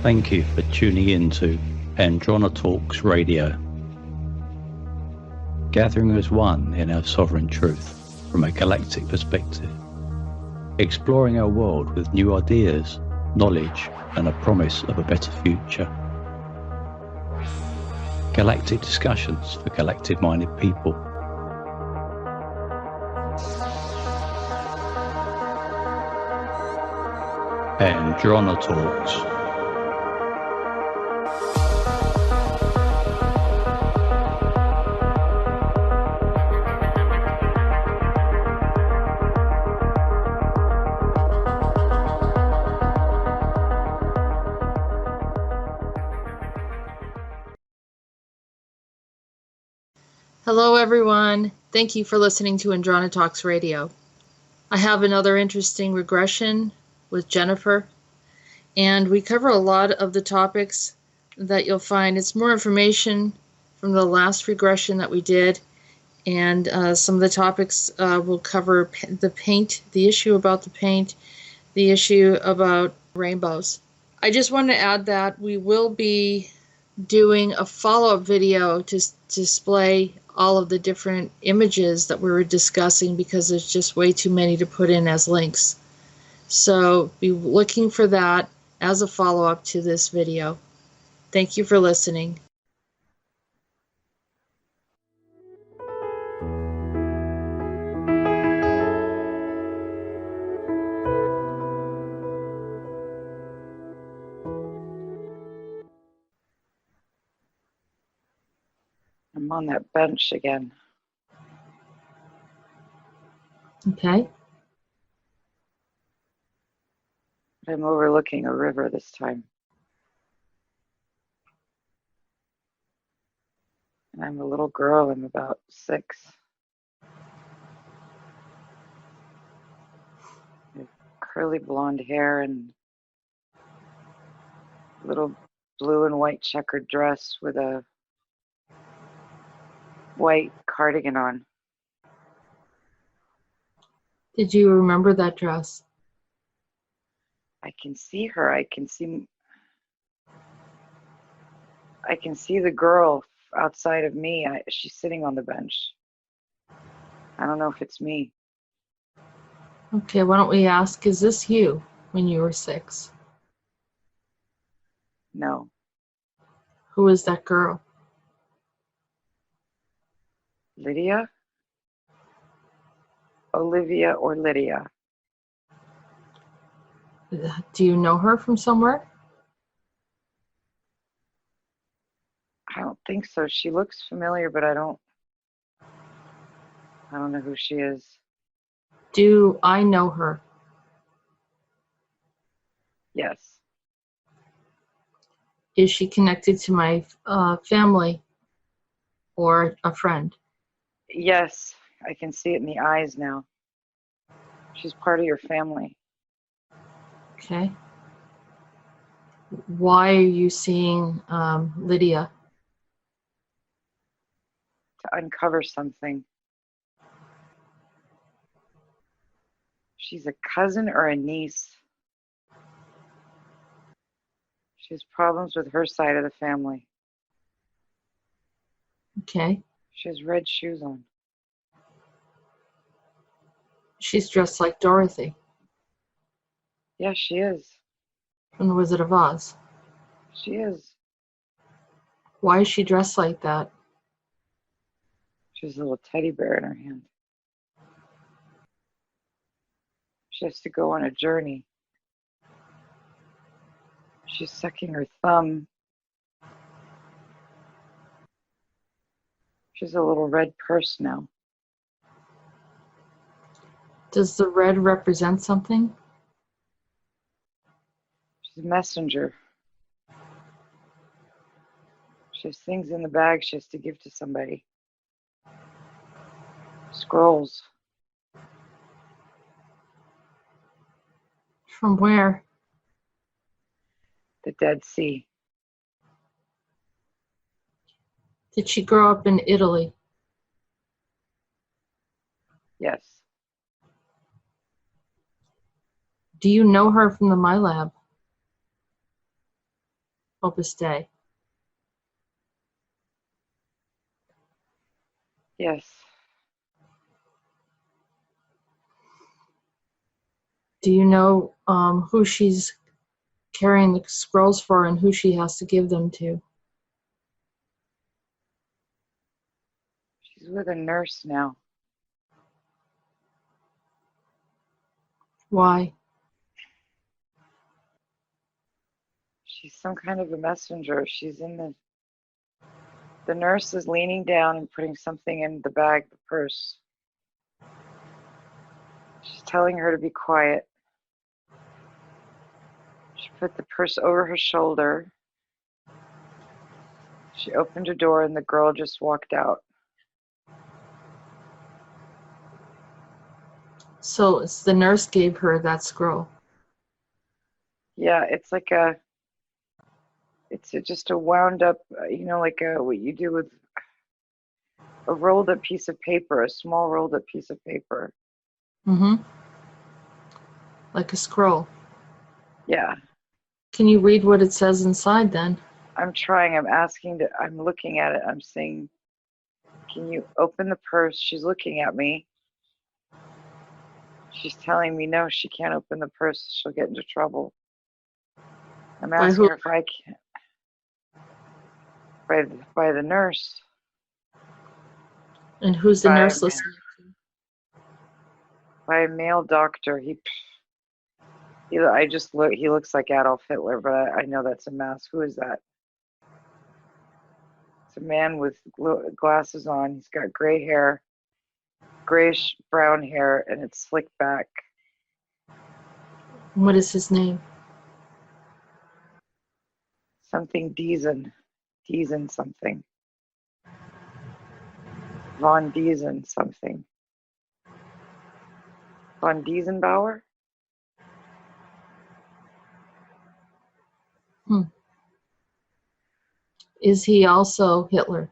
Thank you for tuning in to Androna Talks Radio, gathering as one in our sovereign truth from a galactic perspective, exploring our world with new ideas, knowledge, and a promise of a better future. Galactic discussions for galactic-minded people. Androna Talks. Hello everyone, thank you for listening to Androna Talks Radio. I have another interesting regression with Jenifer, and we cover a lot of the topics that you'll find. It's more information from the last regression that we did, and some of the topics will cover the paint, the issue about the paint, the issue about rainbows. I just want to add that we will be doing a follow-up video to display all of the different images that we were discussing, because there's just way too many to put in as links. So be looking for that as a follow-up to this video. Thank you for listening. I'm on that bench again. Okay. I'm overlooking a river this time. And I'm a little girl. I'm about 6. I have curly blonde hair and a little blue and white checkered dress with a white cardigan on. Did you remember that dress? I can see her. I can see the girl outside of me. She's sitting on the bench. I don't know if it's me. Okay, why don't we ask, is this you when you were 6? No. Who is that girl? Lydia? Olivia or Lydia? Do you know her from somewhere? I don't think so. She looks familiar, but I don't know who she is. Do I know her? Yes. Is she connected to my family or a friend? Yes, I can see it in the eyes now. She's part of your family. Okay. Why are you seeing Lydia? To uncover something. She's a cousin or a niece. She has problems with her side of the family. Okay. She has red shoes on. She's dressed like Dorothy Yeah, she is. from The Wizard of Oz. She is. Why is she dressed like that? She has a little teddy bear in her hand. She has to go on a journey. She's sucking her thumb. She has a little red purse now. Does the red represent something? She's a messenger. She has things in the bag she has to give to somebody. Scrolls. From where? The Dead Sea. Did she grow up in Italy? Yes. Do you know her from the My Lab? Opus Dei. Yes. Do you know who she's carrying the scrolls for and who she has to give them to? She's with a nurse now. Why? She's some kind of a messenger. She's in the nurse is leaning down and putting something in the bag, the purse. She's telling her to be quiet. She put the purse over her shoulder. She opened a door and the girl just walked out. So it's the nurse gave her that scroll. Yeah, it's like just a wound up, like what you do with a rolled up piece of paper, a small rolled up piece of paper. Mm-hmm. Like a scroll. Yeah. Can you read what it says inside then? I'm trying. I'm looking at it. I'm saying, can you open the purse? She's looking at me. She's telling me no, she can't open the purse. She'll get into trouble. I'm By asking who? her if I can. By the nurse. And who's the nurse listening to? By a male doctor. He looks like Adolf Hitler, but I know that's a mask. Who is that? It's a man with glasses on. He's got gray hair, grayish brown hair, and it's slicked back. What is his name? Something Diesen something. Von Diesen something. Von Diesenbauer? Is he also Hitler?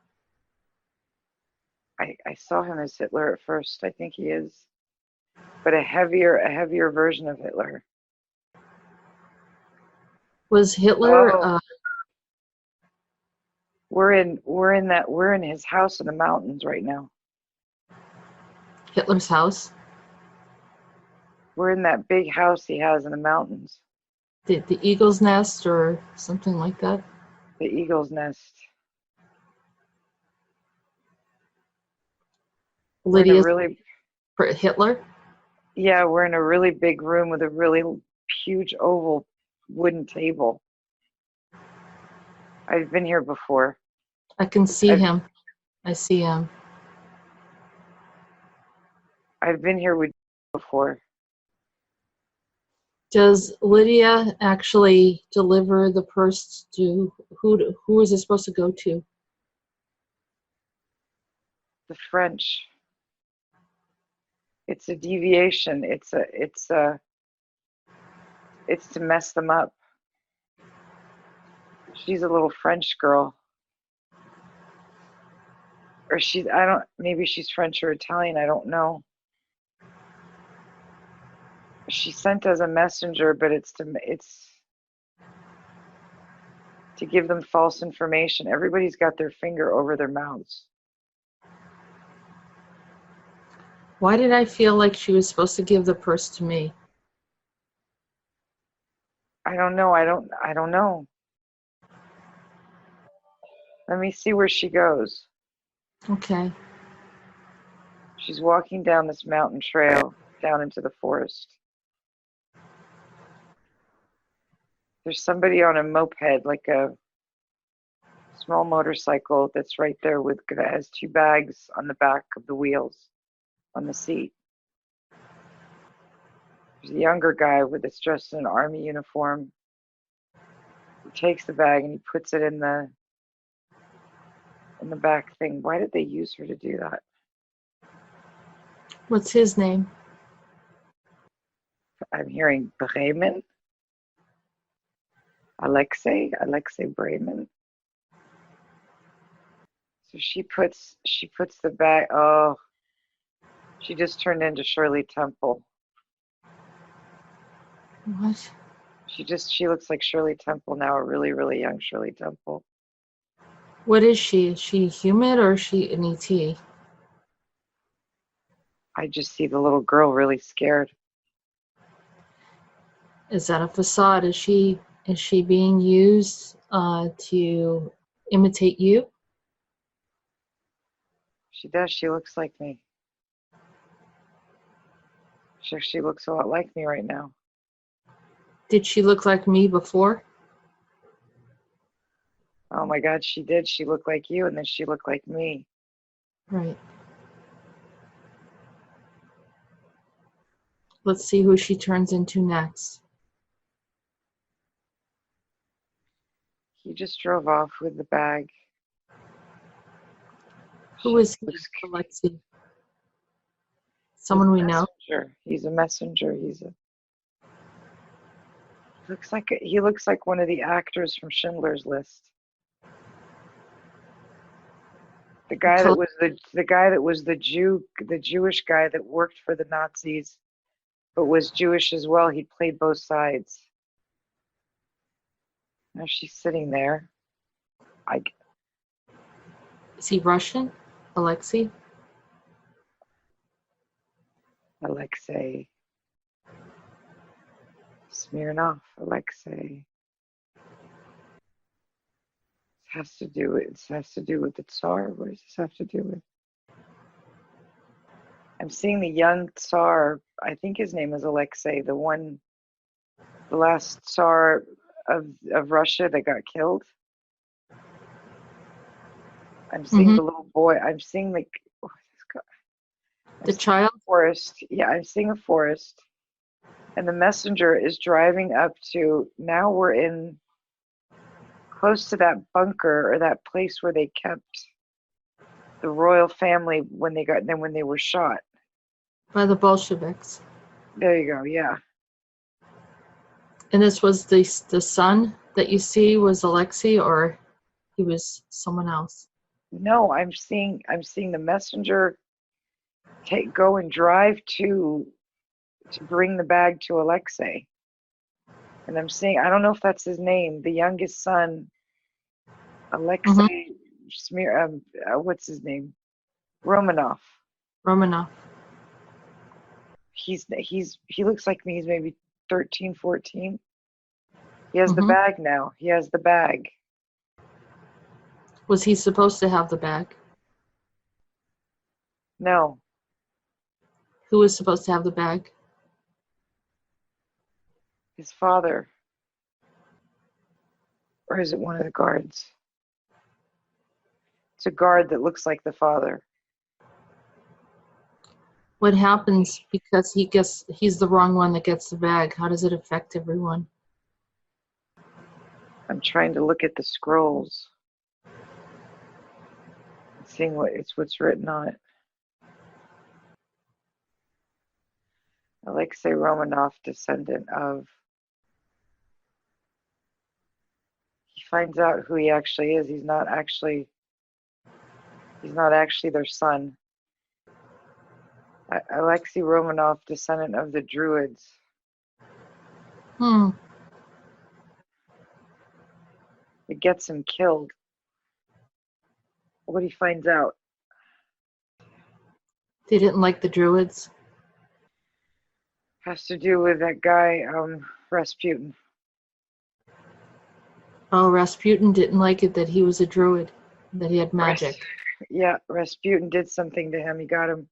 I saw him as Hitler at first. I think he is. But a heavier version of Hitler. Was Hitler We're in his house in the mountains right now. Hitler's house? We're in that big house he has in the mountains. The eagle's nest or something like that? The eagle's nest. Lydia's Hitler? Yeah, we're in a really big room with a really huge oval wooden table. I've been here before. I can see him. I see him. I've been here with you before. Does Lydia actually deliver the purse to who is it supposed to go to? The French. It's a deviation. It's to mess them up. She's a little French girl. Or maybe she's French or Italian, I don't know. She's sent as a messenger, but it's to give them false information. Everybody's got their finger over their mouths. Why did I feel like she was supposed to give the purse to me? I don't know. I don't know. Let me see where she goes. Okay. She's walking down this mountain trail down into the forest. There's somebody on a moped, like a small motorcycle that's right there that has two bags on the back of the wheels on the seat. There's a younger guy that's dressed in an army uniform. He takes the bag and he puts it in the back thing. Why did they use her to do that? What's his name? I'm hearing Bremen. Alexei Bremen. So she puts the bag. Oh, she just turned into Shirley Temple. What? She looks like Shirley Temple now, a really, really young Shirley Temple. What is she? Is she human or is she an ET? I just see the little girl really scared. Is that a facade? Is she being used to imitate you? She does. She looks like me. She looks a lot like me right now. Did she look like me before? Oh my God, she did. She looked like you, and then she looked like me. Right. Let's see who she turns into next. He just drove off with the bag. Who is he, Alexi? Someone we know? He's a messenger. He looks like one of the actors from Schindler's List. The guy that was the Jewish guy that worked for the Nazis, but was Jewish as well. He played both sides. Now she's sitting there. Is he Russian? Alexei? Alexei Smirnov. Alexei. It has to do with the Tsar. What does this have to do with? I'm seeing the young Tsar. I think his name is Alexei, the last Tsar of Russia that got killed. I'm seeing the little boy. I'm seeing the child forest. Yeah, I'm seeing a forest, and the messenger is driving up to. Now we're in close to that bunker or that place where they kept the royal family when they were shot by the Bolsheviks. There you go. Yeah. And this was the son that you see was Alexei, or he was someone else? No, I'm seeing the messenger go and drive to bring the bag to Alexei. And I'm seeing, I don't know if that's his name, the youngest son, Alexei what's his name? Romanov. He looks like me. He's maybe 13, 14. He has the bag now. He has the bag. Was he supposed to have the bag? No. Who was supposed to have the bag? His father. Or is it one of the guards? It's a guard that looks like the father. What happens because he's the wrong one that gets the bag? How does it affect everyone? I'm trying to look at the scrolls. Seeing what's written on it. Alexei Romanov, descendant of. He finds out who he actually is. He's not actually their son. Alexei Romanov, descendant of the Druids. It gets him killed. What he finds out. They didn't like the Druids? Has to do with that guy, Rasputin. Oh, Rasputin didn't like it that he was a druid, that he had magic. Yeah, Rasputin did something to him. He got him.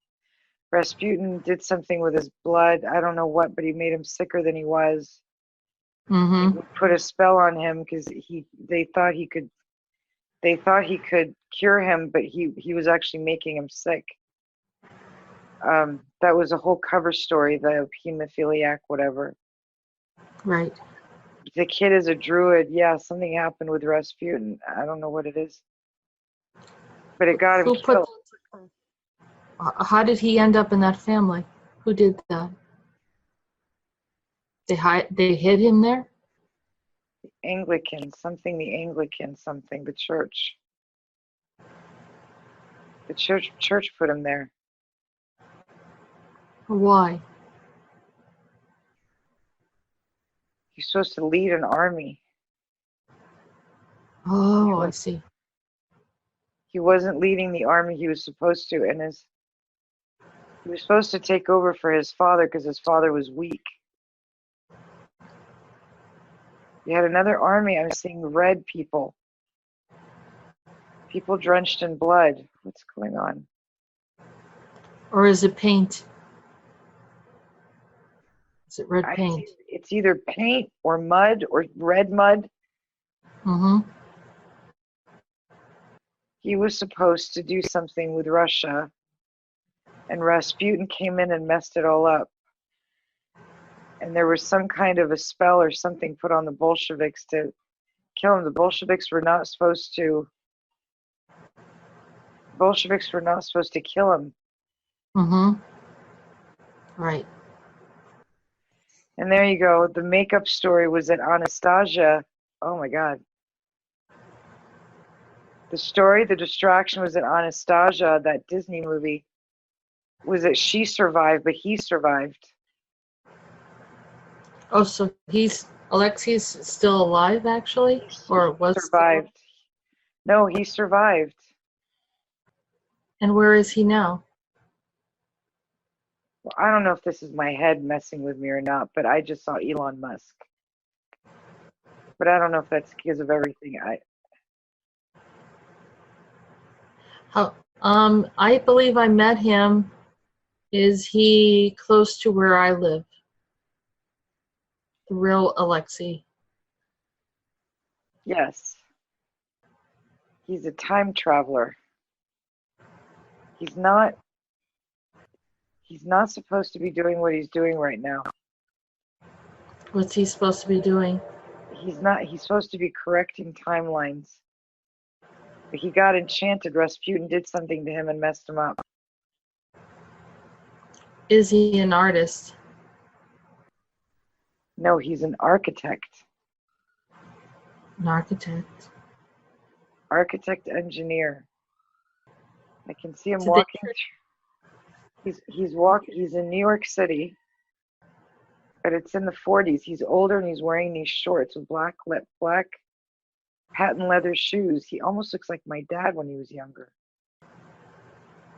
Rasputin did something with his blood. I don't know what, but he made him sicker than he was. He put a spell on him because they thought he could cure him, but he was actually making him sick. That was a whole cover story, the hemophiliac, whatever. Right. The kid is a druid. Yeah, something happened with Rasputin. I don't know what it is. But it got him killed. How did he end up in that family? Who did that? They hid him there? The Anglican, the church. The church put him there. Why? He's supposed to lead an army. Oh, I see. He wasn't leading the army he was supposed to, and he was supposed to take over for his father because his father was weak. You had another army. I'm seeing red people. People drenched in blood. What's going on? Or is it paint? Is it red paint? It's either paint or mud or red mud. Mm-hmm. He was supposed to do something with Russia, and Rasputin came in and messed it all up. And there was some kind of a spell or something put on the Bolsheviks to kill him. The Bolsheviks were not supposed to kill him. Mm-hmm. Right. And there you go. The makeup story was that Anastasia, oh my God. The distraction was that Anastasia, that Disney movie, was that she survived, but he survived. Oh, so Alexei's still alive, actually? Or was survived? No, he survived. And where is he now? Well, I don't know if this is my head messing with me or not, but I just saw Elon Musk. But I don't know if that's because of everything. I believe I met him. Is he close to where I live? The real Alexei. Yes. He's a time traveler. He's not supposed to be doing what he's doing right now. What's he supposed to be doing? He's supposed to be correcting timelines. But he got enchanted. Rasputin did something to him and messed him up. Is he an artist? No, he's an architect. An architect. Architect engineer. I can see him walking. He's in New York City, but it's in the 40s. He's older and he's wearing these shorts with black patent leather shoes. He almost looks like my dad when he was younger.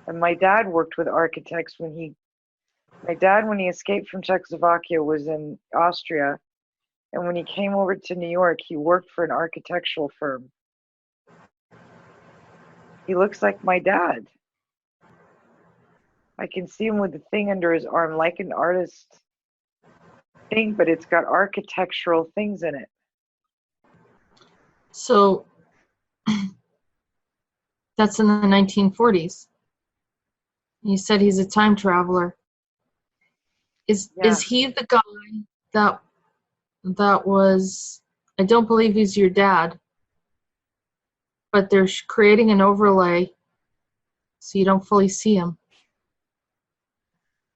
And my dad worked with architects when he escaped from Czechoslovakia was in Austria. And when he came over to New York, he worked for an architectural firm. He looks like my dad. I can see him with the thing under his arm, like an artist thing, but it's got architectural things in it. So that's in the 1940s. You said he's a time traveler. Is he the guy that was? I don't believe he's your dad, but they're creating an overlay so you don't fully see him.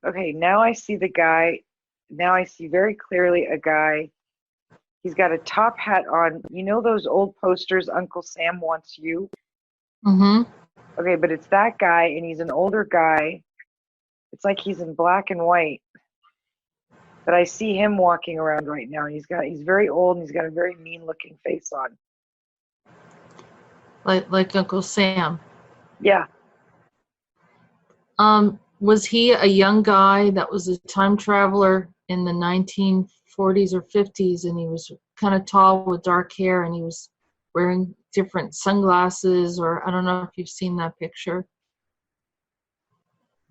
Okay, now I see the guy. Now I see very clearly a guy. He's got a top hat on. You know those old posters, Uncle Sam Wants You? Mm-hmm. Okay, but it's that guy, and he's an older guy. It's like he's in black and white. But I see him walking around right now. He's very old, and he's got a very mean-looking face on. Like Uncle Sam. Yeah. Was he a young guy that was a time traveler in the 1940s or 50s, and he was kind of tall with dark hair, and he was wearing different sunglasses, or I don't know if you've seen that picture.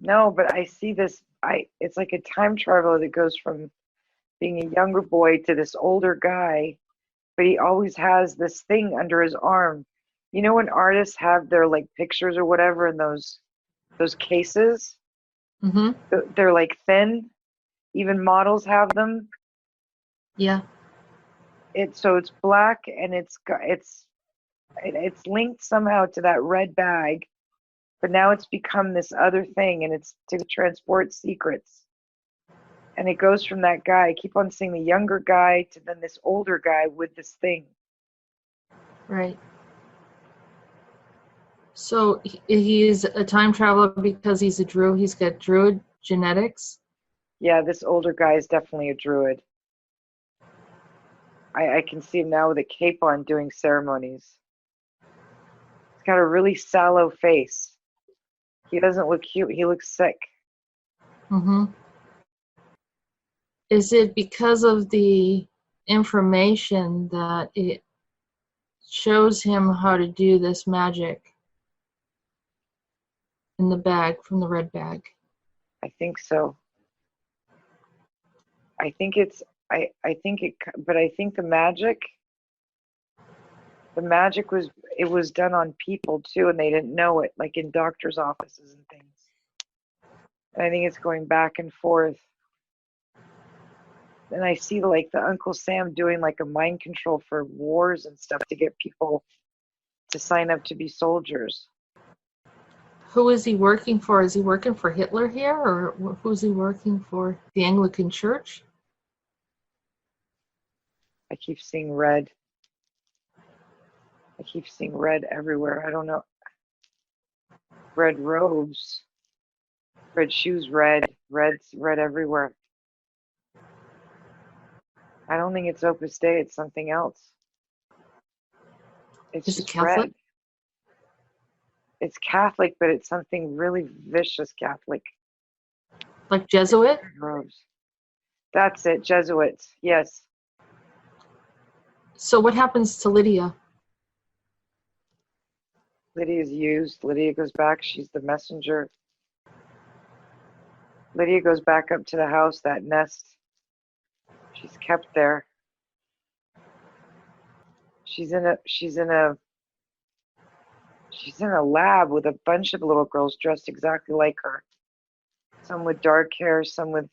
No, but I see this. It's like a time traveler that goes from being a younger boy to this older guy, but he always has this thing under his arm. You know when artists have their like pictures or whatever in those cases? Mm-hmm. They're like thin. Even models have them. Yeah. It's black, and it's linked somehow to that red bag, but now it's become this other thing, and it's to transport secrets. And it goes from that guy. I keep on seeing the younger guy to then this older guy with this thing. Right. So he's a time traveler because he's a druid. He's got druid genetics. Yeah, this older guy is definitely a druid. I can see him now with a cape on doing ceremonies. He's got a really sallow face. He doesn't look cute. He looks sick. Mm-hmm. Is it because of the information that it shows him how to do this magic in the bag, from the red bag? I think so. I think it's, I think it, but I think the magic was, it was done on people too, and they didn't know it, like in doctors' offices and things. And I think it's going back and forth. And I see like the Uncle Sam doing like a mind control for wars and stuff to get people to sign up to be soldiers. Who is he working for? Is he working for Hitler here, or who's he working for? The Anglican Church? I keep seeing red. I keep seeing red everywhere. I don't know. Red robes, red shoes, red everywhere. I don't think it's Opus Dei. It's something else. It's Is it just Catholic? red. It's Catholic, but it's something really vicious Catholic. Like Jesuit? Robes. That's it. Jesuits. Yes. So what happens to Lydia? Lydia's used. Lydia goes back. She's the messenger. Lydia goes back up to the house, that nest. She's kept there. She's in a lab with a bunch of little girls dressed exactly like her. Some with dark hair, some with,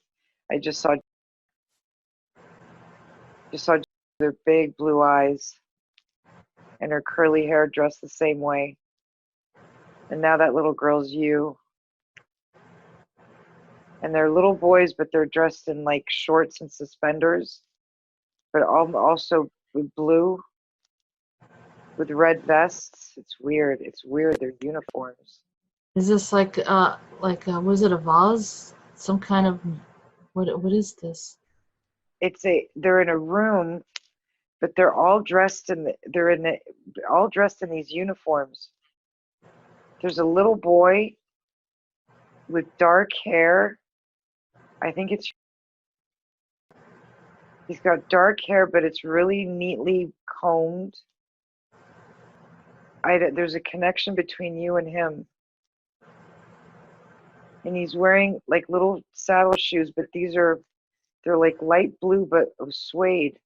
I just saw their big blue eyes and her curly hair dressed the same way. And now that little girl's you. And they're little boys, but they're dressed in like shorts and suspenders, but also with blue, with red vests. It's weird. It's weird. Their uniforms. Is this like was it a vase? Some kind of, what is this? They're in a room, but they're all dressed all dressed in these uniforms. There's a little boy with dark hair. I think he's got dark hair, but it's really neatly combed. There's a connection between you and him. And he's wearing like little saddle shoes, but they're like light blue, but of suede.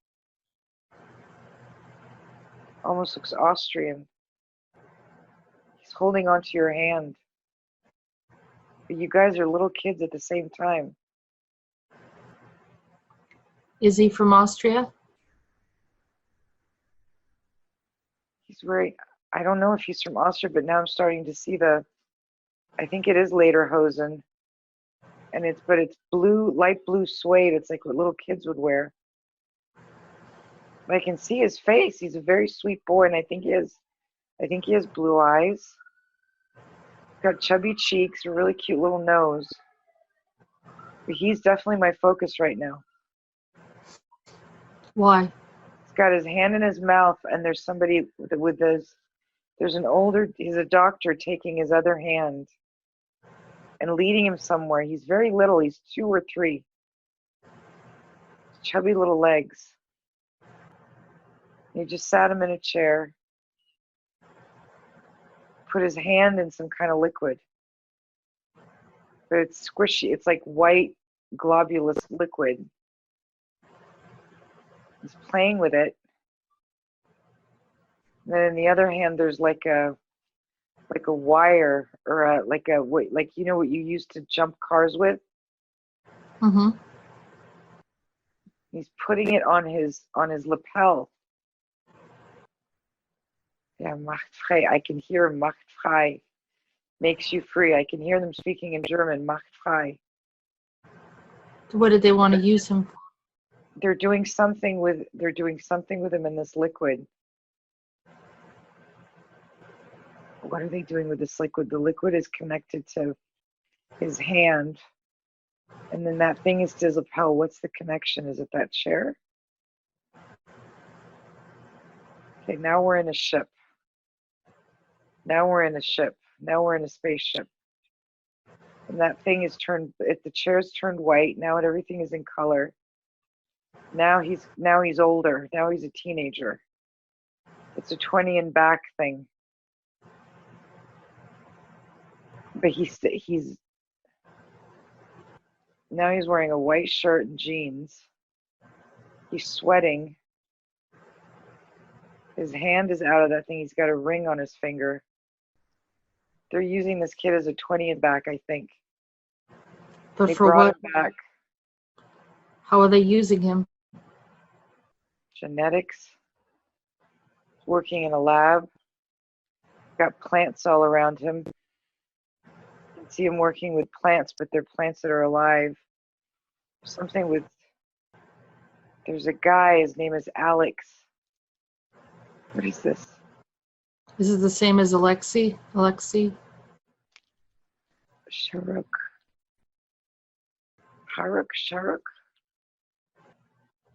Almost looks Austrian. He's holding onto your hand. But you guys are little kids at the same time. Is he from Austria? He's wearing, I don't know if he's from Austria, but now I'm starting to see I think it is lederhosen. And it's blue, light blue suede. It's like what little kids would wear. But I can see his face. He's a very sweet boy, and I think he has blue eyes. Got chubby cheeks, a really cute little nose. But he's definitely my focus right now. Why? He's got his hand in his mouth, and there's somebody he's a doctor taking his other hand and leading him somewhere. He's very little. He's 2 or 3. Chubby little legs. He just sat him in a chair, put his hand in some kind of liquid. But it's squishy. It's like white, globulous liquid. He's playing with it. And then in the other hand, there's like a wire, or like you know what you used to jump cars with. Mm-hmm. He's putting it on his lapel. Yeah, macht frei. I can hear macht frei. Makes you free. I can hear them speaking in German. Macht frei. What did they want to use him for? They're doing something with him in this liquid. What are they doing with this liquid? The liquid is connected to his hand. And then that thing is to his lapel. What's the connection? Is it that chair? Okay, now we're in a ship. Now we're in a ship. Now we're in a spaceship. And that thing is turned, the chair's turned white. Now everything is in color. Now he's older. Now he's a teenager. It's a 20 and back thing. But he's now he's wearing a white shirt and jeans. He's sweating. His hand is out of that thing. He's got a ring on his finger. They're using this kid as a 20 and back, I think. But They for brought what? him back. How are they using him? Genetics. Working in a lab. Got plants all around him. You can see him working with plants, but they're plants that are alive. Something with, there's a guy, his name is Alex. What is this? Is it the same as Alexei? Sharuk.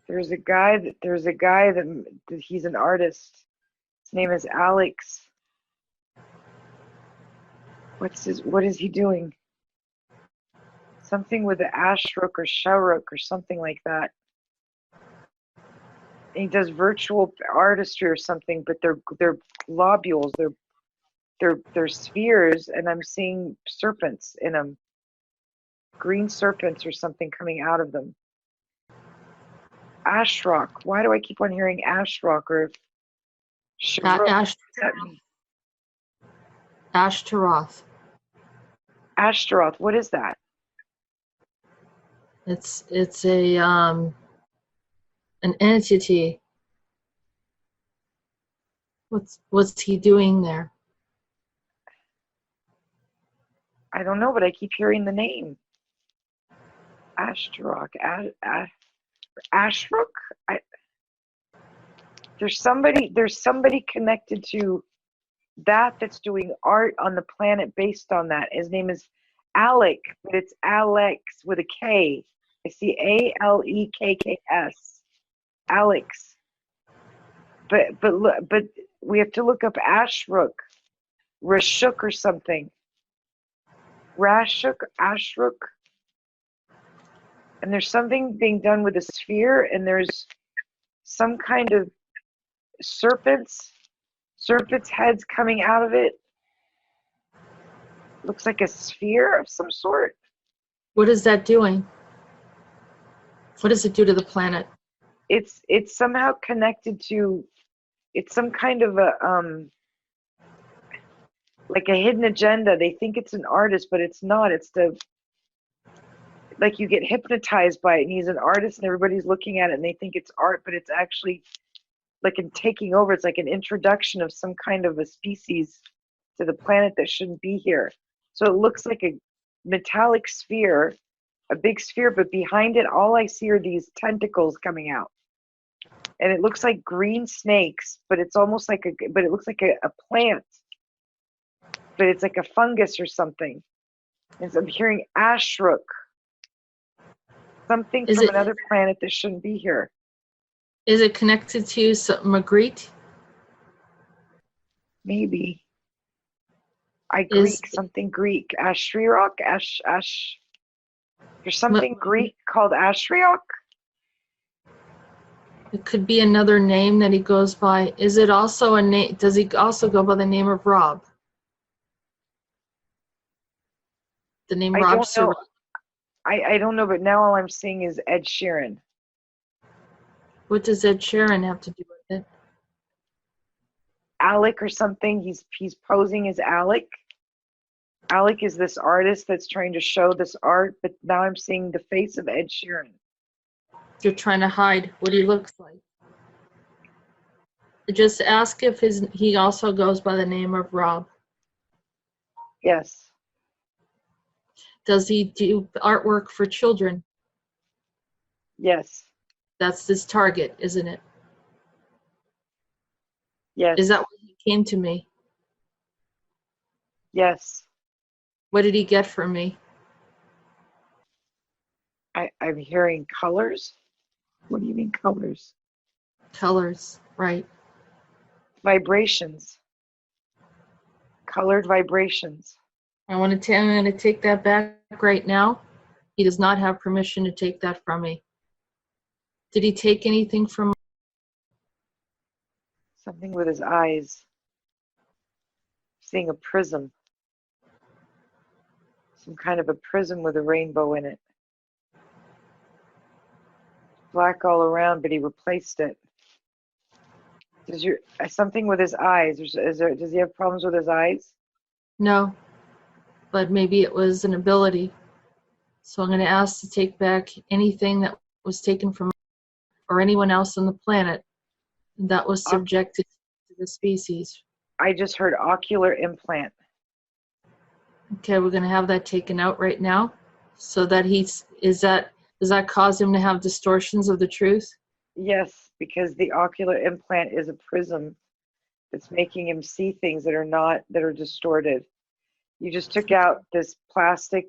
There's a guy that he's an artist. His name is Alex. What is he doing? Something with the Ashruk or Sharuk or something like that. And he does virtual artistry or something, but they're globules, they're spheres, and I'm seeing serpents in them. Green serpents or something coming out of them. Ashrok. Why do I keep on hearing Ashrok or Sharuk? Ashtaroth. Ashtaroth. What is that? It's a an entity. What's he doing there? I don't know, but I keep hearing the name. Ashtaroth. Ashruk? There's somebody connected to that's doing art on the planet based on that. His name is Alec, but it's Alex with a K. I see Alekks. Alex. But we have to look up Ashruk, Rashuk or something. Rashuk, Ashruk. And there's something being done with a sphere, and there's some kind of serpent's heads coming out of it. Looks like a sphere of some sort. What is that doing? What does it do to the planet? It's somehow connected to, it's some kind of a like a hidden agenda. They think it's an artist, but it's not. It's like you get hypnotized by it, and he's an artist, and everybody's looking at it, and they think it's art, but it's actually like in taking over. It's like an introduction of some kind of a species to the planet that shouldn't be here. So it looks like a metallic sphere, a big sphere, but behind it, all I see are these tentacles coming out. And it looks like green snakes, but it's almost like but it looks like a plant, but it's like a fungus or something. And so I'm hearing Ashruk, something from another planet that shouldn't be here. Is it connected to Magritte? Maybe. Something Greek. Ashriok? There's something Greek called Ashriok? It could be another name that he goes by. Is it also a name? Does he also go by the name of Rob? The name Rob? Don't know. I don't know, but now all I'm seeing is Ed Sheeran. What does Ed Sheeran have to do with it? Alec or something. He's posing as Alec. Alec is this artist that's trying to show this art, but now I'm seeing the face of Ed Sheeran. You're trying to hide what he looks like. Just ask if he also goes by the name of Rob. Yes. Does he do artwork for children? Yes. That's his target, isn't it? Yes. Is that why he came to me? Yes. What did he get from me? I'm hearing colors. What do you mean colors? Colors, right. Vibrations. Colored vibrations. I'm going to take that back right now. He does not have permission to take that from me. Did he take anything from? Something with his eyes. Seeing a prism. Some kind of a prism with a rainbow in it. Black all around, but he replaced it. Something with his eyes? Does he have problems with his eyes? No, but maybe it was an ability. So I'm going to ask to take back anything that was taken from or anyone else on the planet that was subjected to the species. I just heard ocular implant. Okay, we're going to have that taken out right now, so that does that cause him to have distortions of the truth? Yes, because the ocular implant is a prism that's making him see things that are distorted. You just took out this plastic,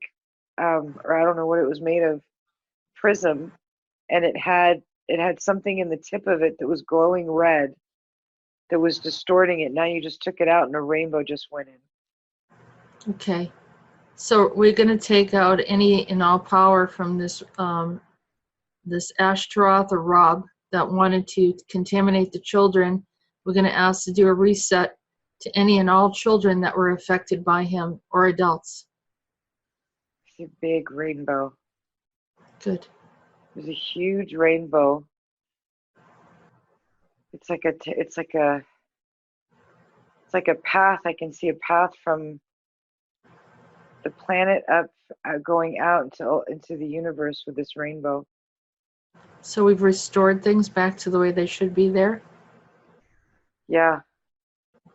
or I don't know what it was made of, prism, and it had something in the tip of it that was glowing red that was distorting it. Now you just took it out and a rainbow just went in. Okay. So we're going to take out any and all power from this this Ashtaroth or Rob that wanted to contaminate the children. We're going to ask to do a reset to any and all children that were affected by him or adults. It's a big rainbow. Good. There's a huge rainbow. It's like a path. I can see a path from the planet up, going out into the universe with this rainbow. So we've restored things back to the way they should be there? Yeah.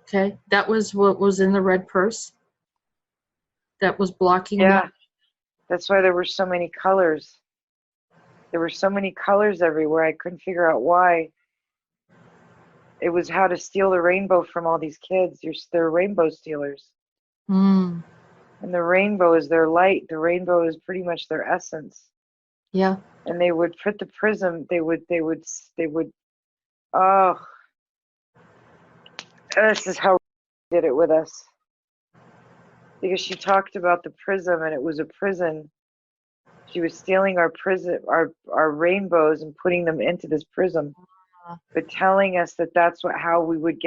Okay. That was what was in the red purse? That was blocking that? That's why there were so many colors. There were so many colors everywhere. I couldn't figure out why. It was how to steal the rainbow from all these kids. They're rainbow stealers. Mm. And the rainbow is their light. The rainbow is pretty much their essence. Yeah. And they would put the prism, they would, oh, this is how she did it with us. Because she talked about the prism and it was a prison. She was stealing our prism, our rainbows and putting them into this prism, but telling us that that's how we would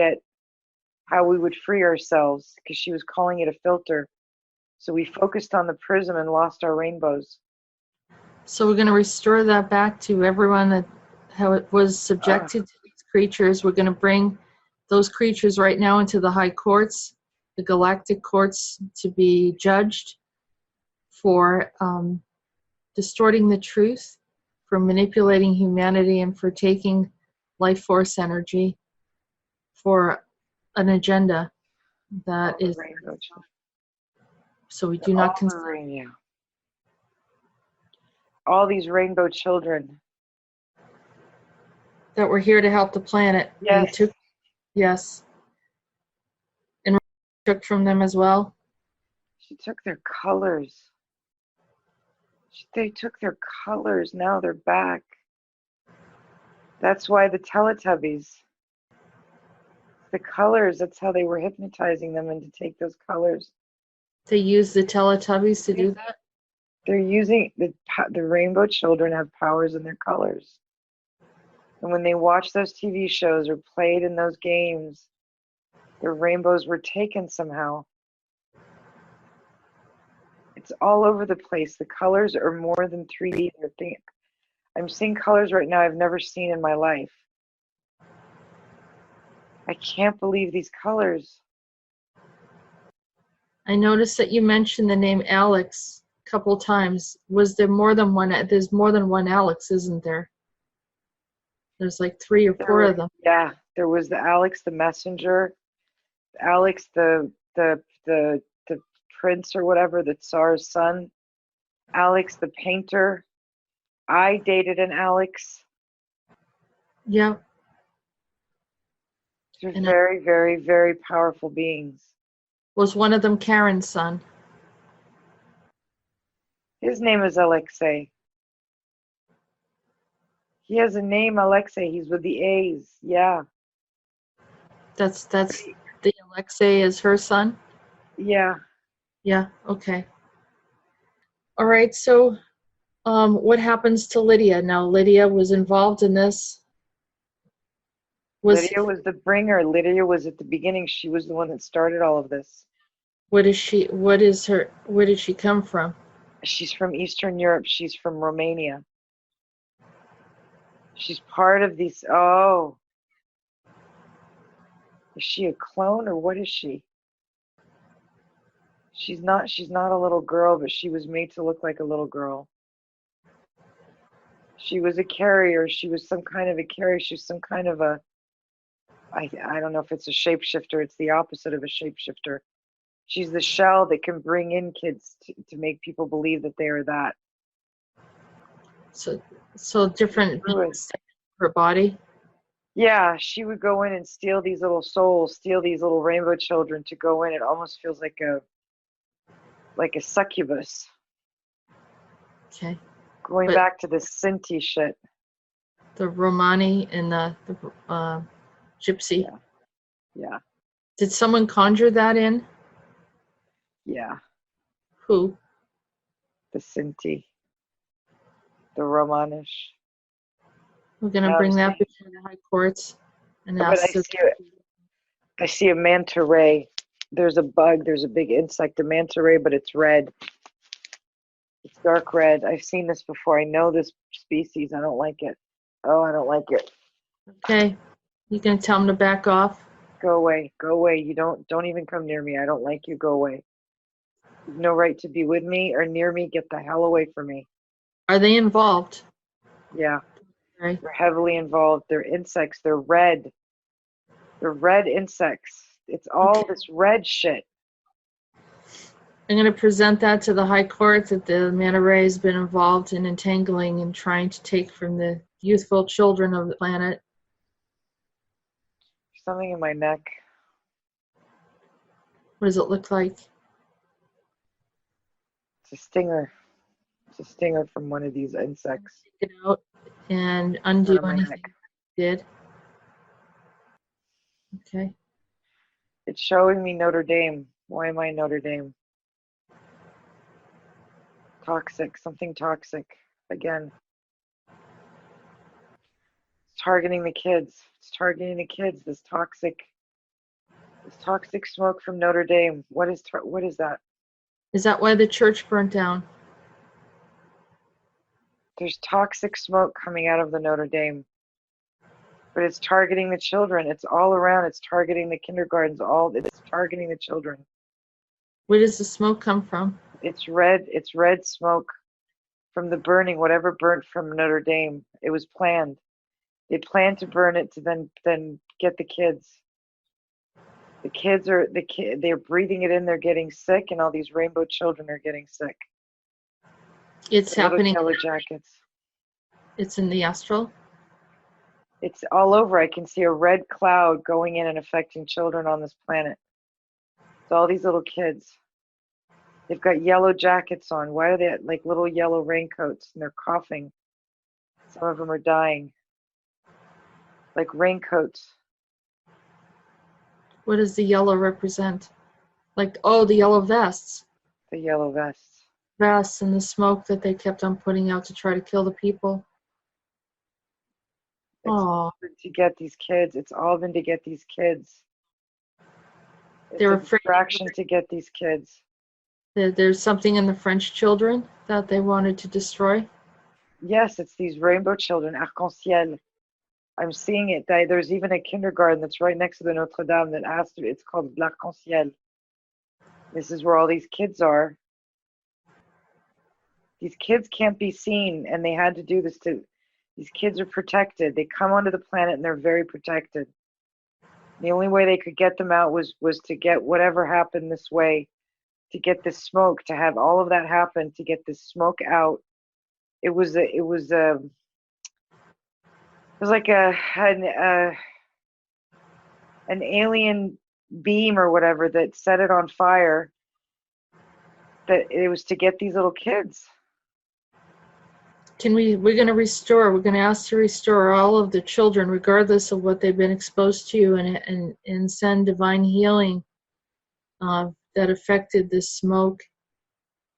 free ourselves, because she was calling it a filter. So we focused on the prism and lost our rainbows. So we're going to restore that back to everyone that how it was subjected to these creatures. We're going to bring those creatures right now into the high courts, the galactic courts, to be judged for distorting the truth, for manipulating humanity, and for taking life force energy for an agenda that is. So we do not consider all these rainbow children that we're here to help the planet. Yes. Yes. And took from them as well. She took their colors. They took their colors. Now they're back. That's why the Teletubbies, the colors, that's how they were hypnotizing them and to take those colors. They use the Teletubbies to do that? They're using, the rainbow children have powers in their colors. And when they watch those TV shows or played in those games, their rainbows were taken somehow. It's all over the place. The colors are more than 3D. I'm seeing colors right now I've never seen in my life. I can't believe these colors. I noticed that you mentioned the name Alex a couple times. Was there more than one? There's more than one Alex, isn't there? There's like 3 or 4 of them. Yeah, there was the Alex the messenger, Alex the prince or whatever, the Tsar's son, Alex the painter. I dated an Alex. Yeah. They're very, very, very powerful beings. Was one of them Karen's son? His name is Alexei. He has a name, Alexei. He's with the A's. Yeah. That's the Alexei is her son? Yeah. Yeah, okay. All right, so what happens to Lydia? Now, Lydia was involved in this. Lydia was the bringer. Lydia was at the beginning. She was the one that started all of this. Where did she come from? She's from Eastern Europe. She's from Romania. She's part of these. Oh. Is she a clone or what is she? She's not a little girl, but she was made to look like a little girl. She was a carrier. She was some kind of a carrier. She was some kind of a, I don't know if it's a shapeshifter. It's the opposite of a shapeshifter. She's the shell that can bring in kids to make people believe that they are that. So different beings her body? Yeah, she would go in and steal these little souls, steal these little rainbow children to go in. It almost feels like a succubus. Okay. Going back to the Sinti shit. The Romani and the gypsy. Yeah. Did someone conjure that in? Yeah. Who? The Sinti. The Romanish. We're going to bring that before the high courts and ask. I see a manta ray. There's a bug. There's a big insect, a manta ray, but it's red. It's dark red. I've seen this before. I know this species. I don't like it. Oh, I don't like it. Okay. You going to tell them to back off? Go away. Go away. You don't even come near me. I don't like you. Go away. You have no right to be with me or near me. Get the hell away from me. Are they involved? Yeah. Right. They're heavily involved. They're insects. They're red. They're red insects. It's all this red shit. I'm going to present that to the high court that the manta ray has been involved in entangling and trying to take from the youthful children of the planet. Something in my neck. What does it look like? It's a stinger. It's a stinger from one of these insects. Take it out and undo anything you did. Okay. It's showing me Notre Dame. Why am I in Notre Dame? Toxic. Something toxic. Again. It's targeting the kids. It's targeting the kids. This toxic smoke from Notre Dame. What is that? Is that why the church burnt down? There's toxic smoke coming out of the Notre Dame. But it's targeting the children. It's all around. It's targeting the kindergartens. It's targeting the children. Where does the smoke come from? It's red. It's red smoke from the burning, whatever burnt from Notre Dame. It was planned. They planned to burn it to then get the kids. The kids they're breathing it in. They're getting sick, and all these rainbow children are getting sick. It's happening. Yellow jackets. It's in the astral. It's all over. I can see a red cloud going in and affecting children on this planet. It's all these little kids. They've got yellow jackets on. Why are they like little yellow raincoats? And they're coughing. Some of them are dying. Like raincoats. What does the yellow represent? Like, the yellow vests. The yellow vests. Vests and the smoke that they kept on putting out to try to kill the people. It's been to get these kids. It's all been to get these kids. They're afraid. Distraction to get these kids. There's something in the French children that they wanted to destroy? Yes, it's these rainbow children, arc-en-ciel. I'm seeing it. There's even a kindergarten that's right next to the Notre Dame that it's called l'Arc-en-Ciel. This is where all these kids are. These kids can't be seen, and they had to do this these kids are protected. They come onto the planet and they're very protected. The only way they could get them out was to get whatever happened this way, to get this smoke, to have all of that happen, to get this smoke out. It was like an alien beam or whatever that set it on fire. That it was to get these little kids. We're going to restore, we're going to ask to restore all of the children, regardless of what they've been exposed to, and send divine healing that affected this smoke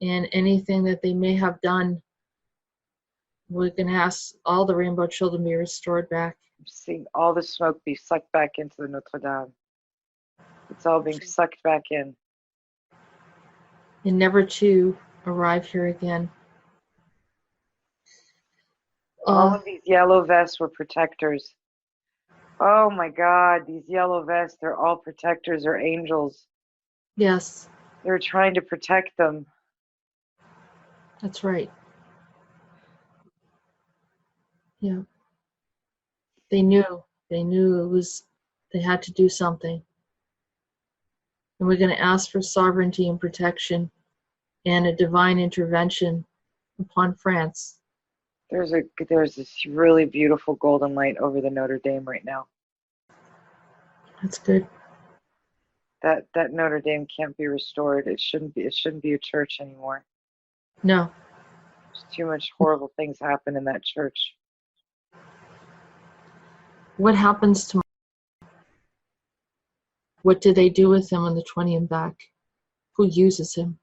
and anything that they may have done. We're going to ask all the rainbow children be restored back. I'm seeing all the smoke be sucked back into the Notre Dame. It's all being sucked back in. And never to arrive here again. All of these yellow vests were protectors. Oh my God, these yellow vests, they're all protectors or angels. Yes. They're trying to protect them. That's right. Yeah. They knew they had to do something. And we're going to ask for sovereignty and protection and a divine intervention upon France. There's this really beautiful golden light over the Notre Dame right now. That's good. That Notre Dame can't be restored. It shouldn't be a church anymore. No. There's too much horrible things happen in that church. What happens tomorrow? What do they do with him on the 20 and back? Who uses him?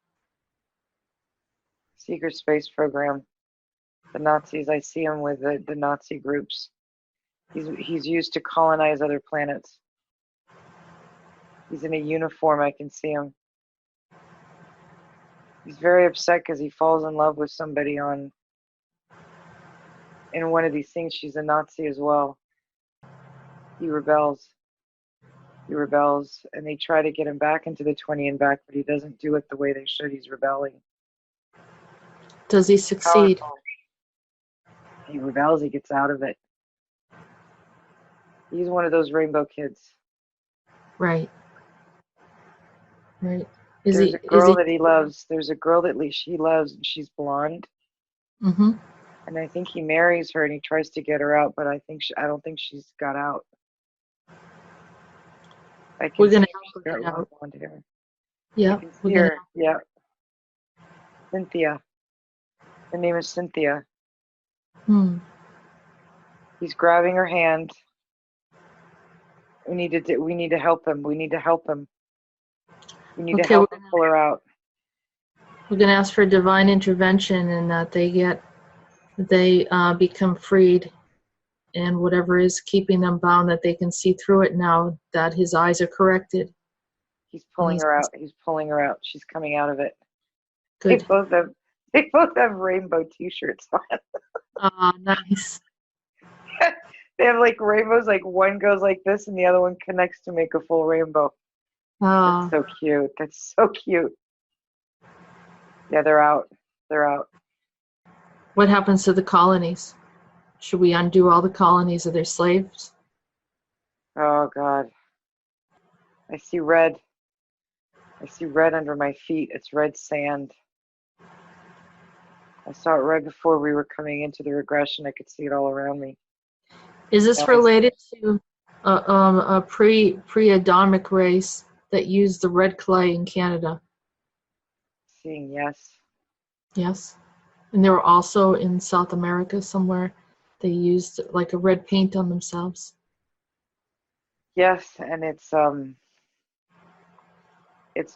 Secret space program. The Nazis, I see him with the Nazi groups. He's used to colonize other planets. He's in a uniform, I can see him. He's very upset because he falls in love with somebody in one of these things. She's a Nazi as well. He rebels, and they try to get him back into the 20 and back, but he doesn't do it the way they should. He's rebelling. Does he succeed? Powerful. He rebels, he gets out of it. He's one of those rainbow kids. Right. There's a girl that he loves. There's a girl that he loves, and she's blonde. Mm-hmm. And I think he marries her, and he tries to get her out, but I don't think she's got out. We're gonna help her get out. Blonde hair. Yeah. Yeah. Cynthia. Her name is Cynthia. He's grabbing her hand. We need to help him. We need to help him. We need to help him pull her out. We're going to ask for divine intervention and that they become freed, and whatever is keeping them bound, that they can see through it now that his eyes are corrected. He's pulling her out. He's pulling her out. She's coming out of it. Good. They both have rainbow t-shirts on. Nice. They have like rainbows, like one goes like this and the other one connects to make a full rainbow. That's so cute. That's so cute. Yeah, they're out. They're out. What happens to the colonies? Should we undo all the colonies of their slaves? Oh, God. I see red. I see red under my feet. It's red sand. I saw it right before we were coming into the regression. I could see it all around me. Is this related to a pre-Adamic race that used the red clay in Canada? Seeing yes. Yes. And they were also in South America somewhere. They used like a red paint on themselves. Yes, and it's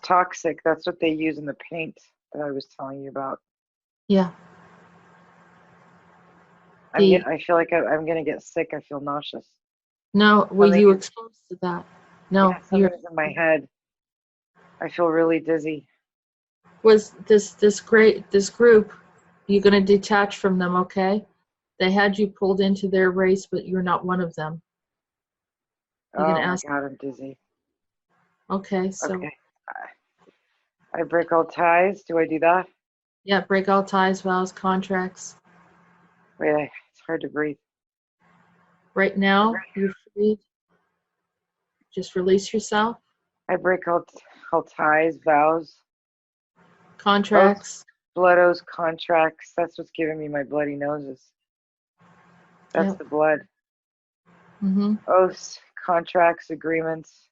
toxic. That's what they use in the paint that I was telling you about. Yeah. I feel like I'm gonna get sick. I feel nauseous. No, were you exposed to that? No. Yeah, something's in my head. I feel really dizzy. Was this group, you're gonna detach from them, okay? They had you pulled into their race, but you're not one of them. Oh my God, I'm dizzy. Okay, so. Okay. I break all ties. Do I do that? Yeah, break all ties, vows, contracts. Wait, it's hard to breathe. Right now, you're free. Just release yourself. I break all ties, vows. Contracts. Blood oaths, contracts. That's what's giving me my bloody noses. That's the blood. Mm-hmm. Oaths, contracts, agreements.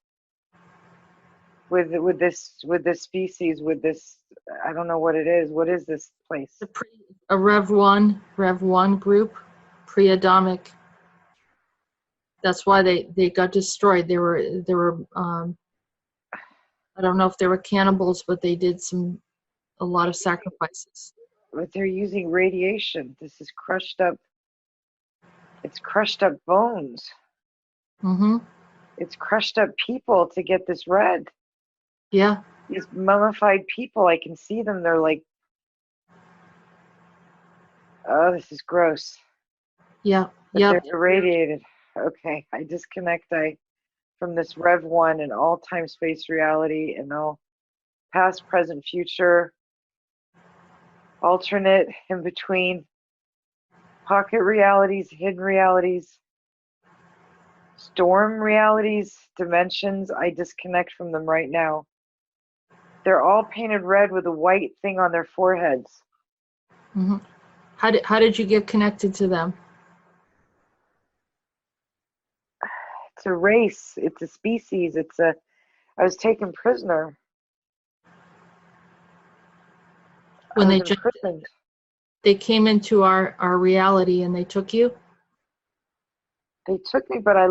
With this species, with this, I don't know what it is. What is this place? A Rev 1 Rev 1 group, pre-Adamic. That's why they got destroyed. They were I don't know if they were cannibals, but they did a lot of sacrifices. But they're using radiation. This is crushed up. It's crushed up bones. Mm-hmm. It's crushed up people to get this red. Yeah. These mummified people, I can see them. They're like, oh, this is gross. Yeah. But Yeah. they're irradiated. Okay, I disconnect from this Rev 1 and all time space reality and all past, present, future, alternate, in between, pocket realities, hidden realities, storm realities, dimensions. I disconnect from them right now. They're all painted red with a white thing on their foreheads. Mm-hmm. How did you get connected to them? It's a race. It's a species. I was taken prisoner. When I was imprisoned. they came into our reality and they took you? They took me, but it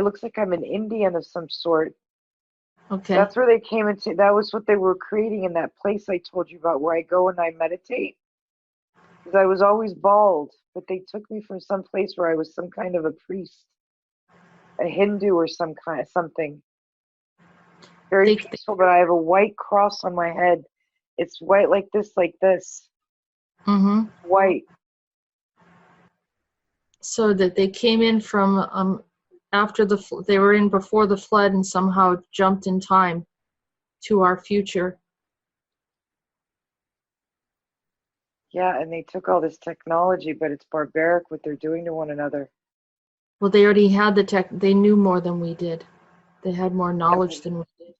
looks like I'm an Indian of some sort. Okay. That's where they came into. That was what they were creating in that place I told you about, where I go and I meditate. Because I was always bald, but they took me from some place where I was some kind of a priest, a Hindu or something. Very peaceful, but I have a white cross on my head. It's white like this, like this. Mm-hmm. White. So that they came in from after they were in before the flood and somehow jumped in time to our future. Yeah, and they took all this technology, but it's barbaric what they're doing to one another. Well, they already had the tech. They knew more than we did. They had more knowledge than we did.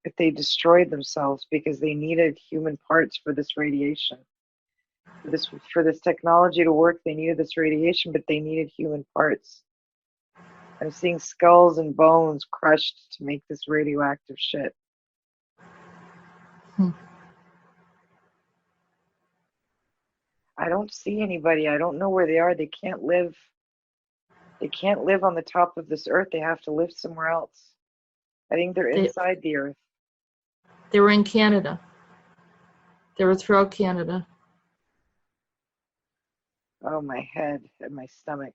But they destroyed themselves because they needed human parts for this radiation. For this technology to work, they needed this radiation, but they needed human parts. I'm seeing skulls and bones crushed to make this radioactive shit. I don't see anybody. I don't know where they are. They can't live. They can't live on the top of this earth. They have to live somewhere else. I think they're inside the earth. They were in Canada. They were throughout Canada. Oh, my head and my stomach.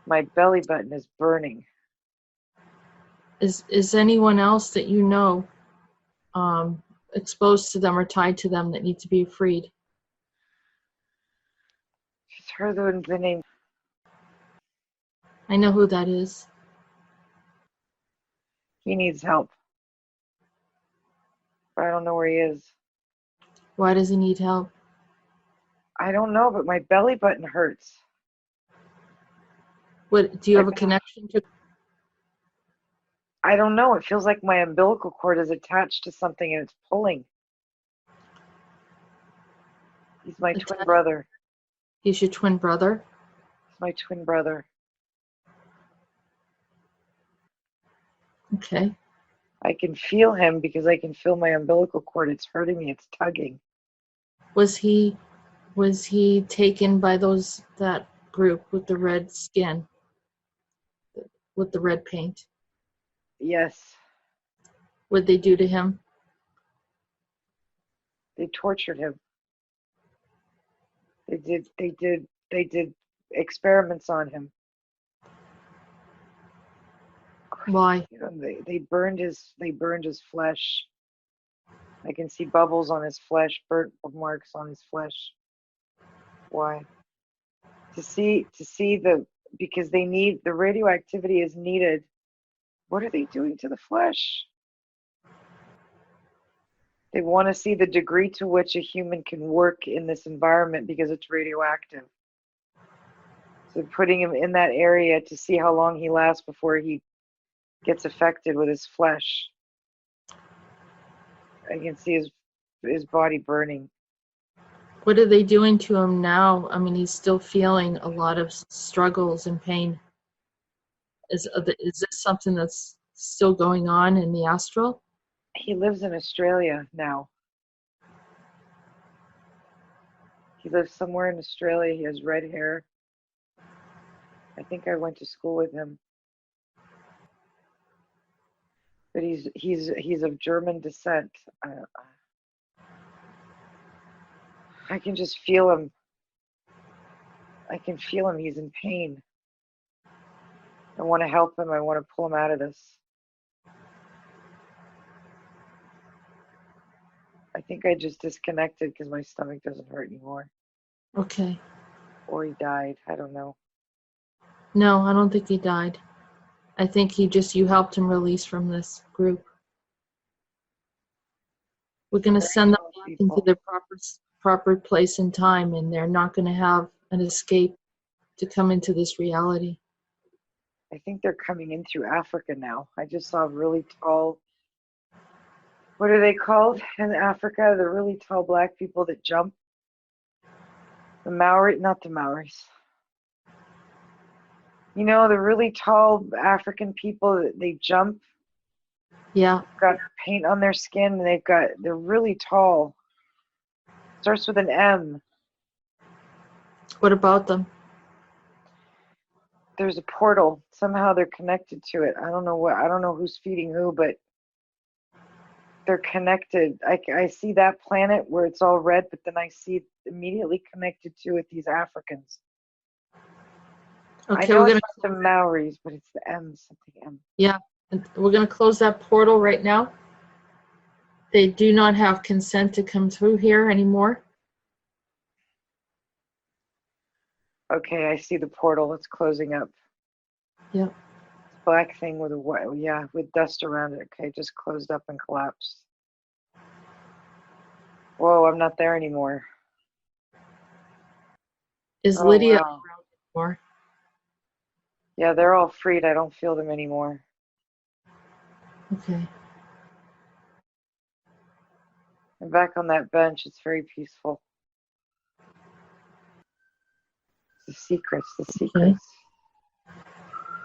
My belly button is burning. Is anyone else that you know exposed to them or tied to them that need to be freed? She's heard the name. I know who that is. He needs help. But I don't know where he is. Why does he need help? I don't know, but my belly button hurts. What do you have a connection to? I don't know. It feels like my umbilical cord is attached to something and it's pulling. He's my twin brother. He's your twin brother? He's my twin brother. Okay. I can feel him because I can feel my umbilical cord. It's hurting me. It's tugging. Was he taken by that group with the red skin, with the red paint? Yes. What'd they do to him? They tortured him. They did experiments on him. Why? You know, they burned his flesh. I can see bubbles on his flesh, burnt marks on his flesh. Why? Because they need, the radioactivity is needed. What are they doing to the flesh? They want to see the degree to which a human can work in this environment because it's radioactive. So putting him in that area to see how long he lasts before he gets affected with his flesh. I can see his body burning. What are they doing to him now? I mean, he's still feeling a lot of struggles and pain. Is this something that's still going on in the astral? He lives in Australia now. He lives somewhere in Australia. He has red hair. I think I went to school with him. But he's of German descent. I can just feel him. I can feel him. He's in pain. I want to help him. I want to pull him out of this. I think I just disconnected because my stomach doesn't hurt anymore. Okay. Or he died. I don't know. No, I don't think he died. I think you helped him release from this group. We're going to send them back into their proper place and time, and they're not going to have an escape to come into this reality. I think they're coming in through Africa now. I just saw really tall, what are they called in Africa? The really tall black people that jump. The Maori, not the Maoris. You know, the really tall African people that they jump. Yeah. Got paint on their skin, and they're really tall. Starts with an M. What about them? There's a portal. Somehow they're connected to it. I don't know who's feeding who, but they're connected. I see that planet where it's all red, but then I see it immediately connected to it, these Africans. Okay, I know it's not the Maoris, but it's the M, something M. Yeah, we're going to close that portal right now. They do not have consent to come through here anymore. Okay, I see the portal. It's closing up. Yep. Black thing with with dust around it. Okay, just closed up and collapsed. Whoa, I'm not there anymore. Is Lydia wow. around anymore? Yeah, they're all freed. I don't feel them anymore. Okay. I'm back on that bench. It's very peaceful. It's the secrets. Okay.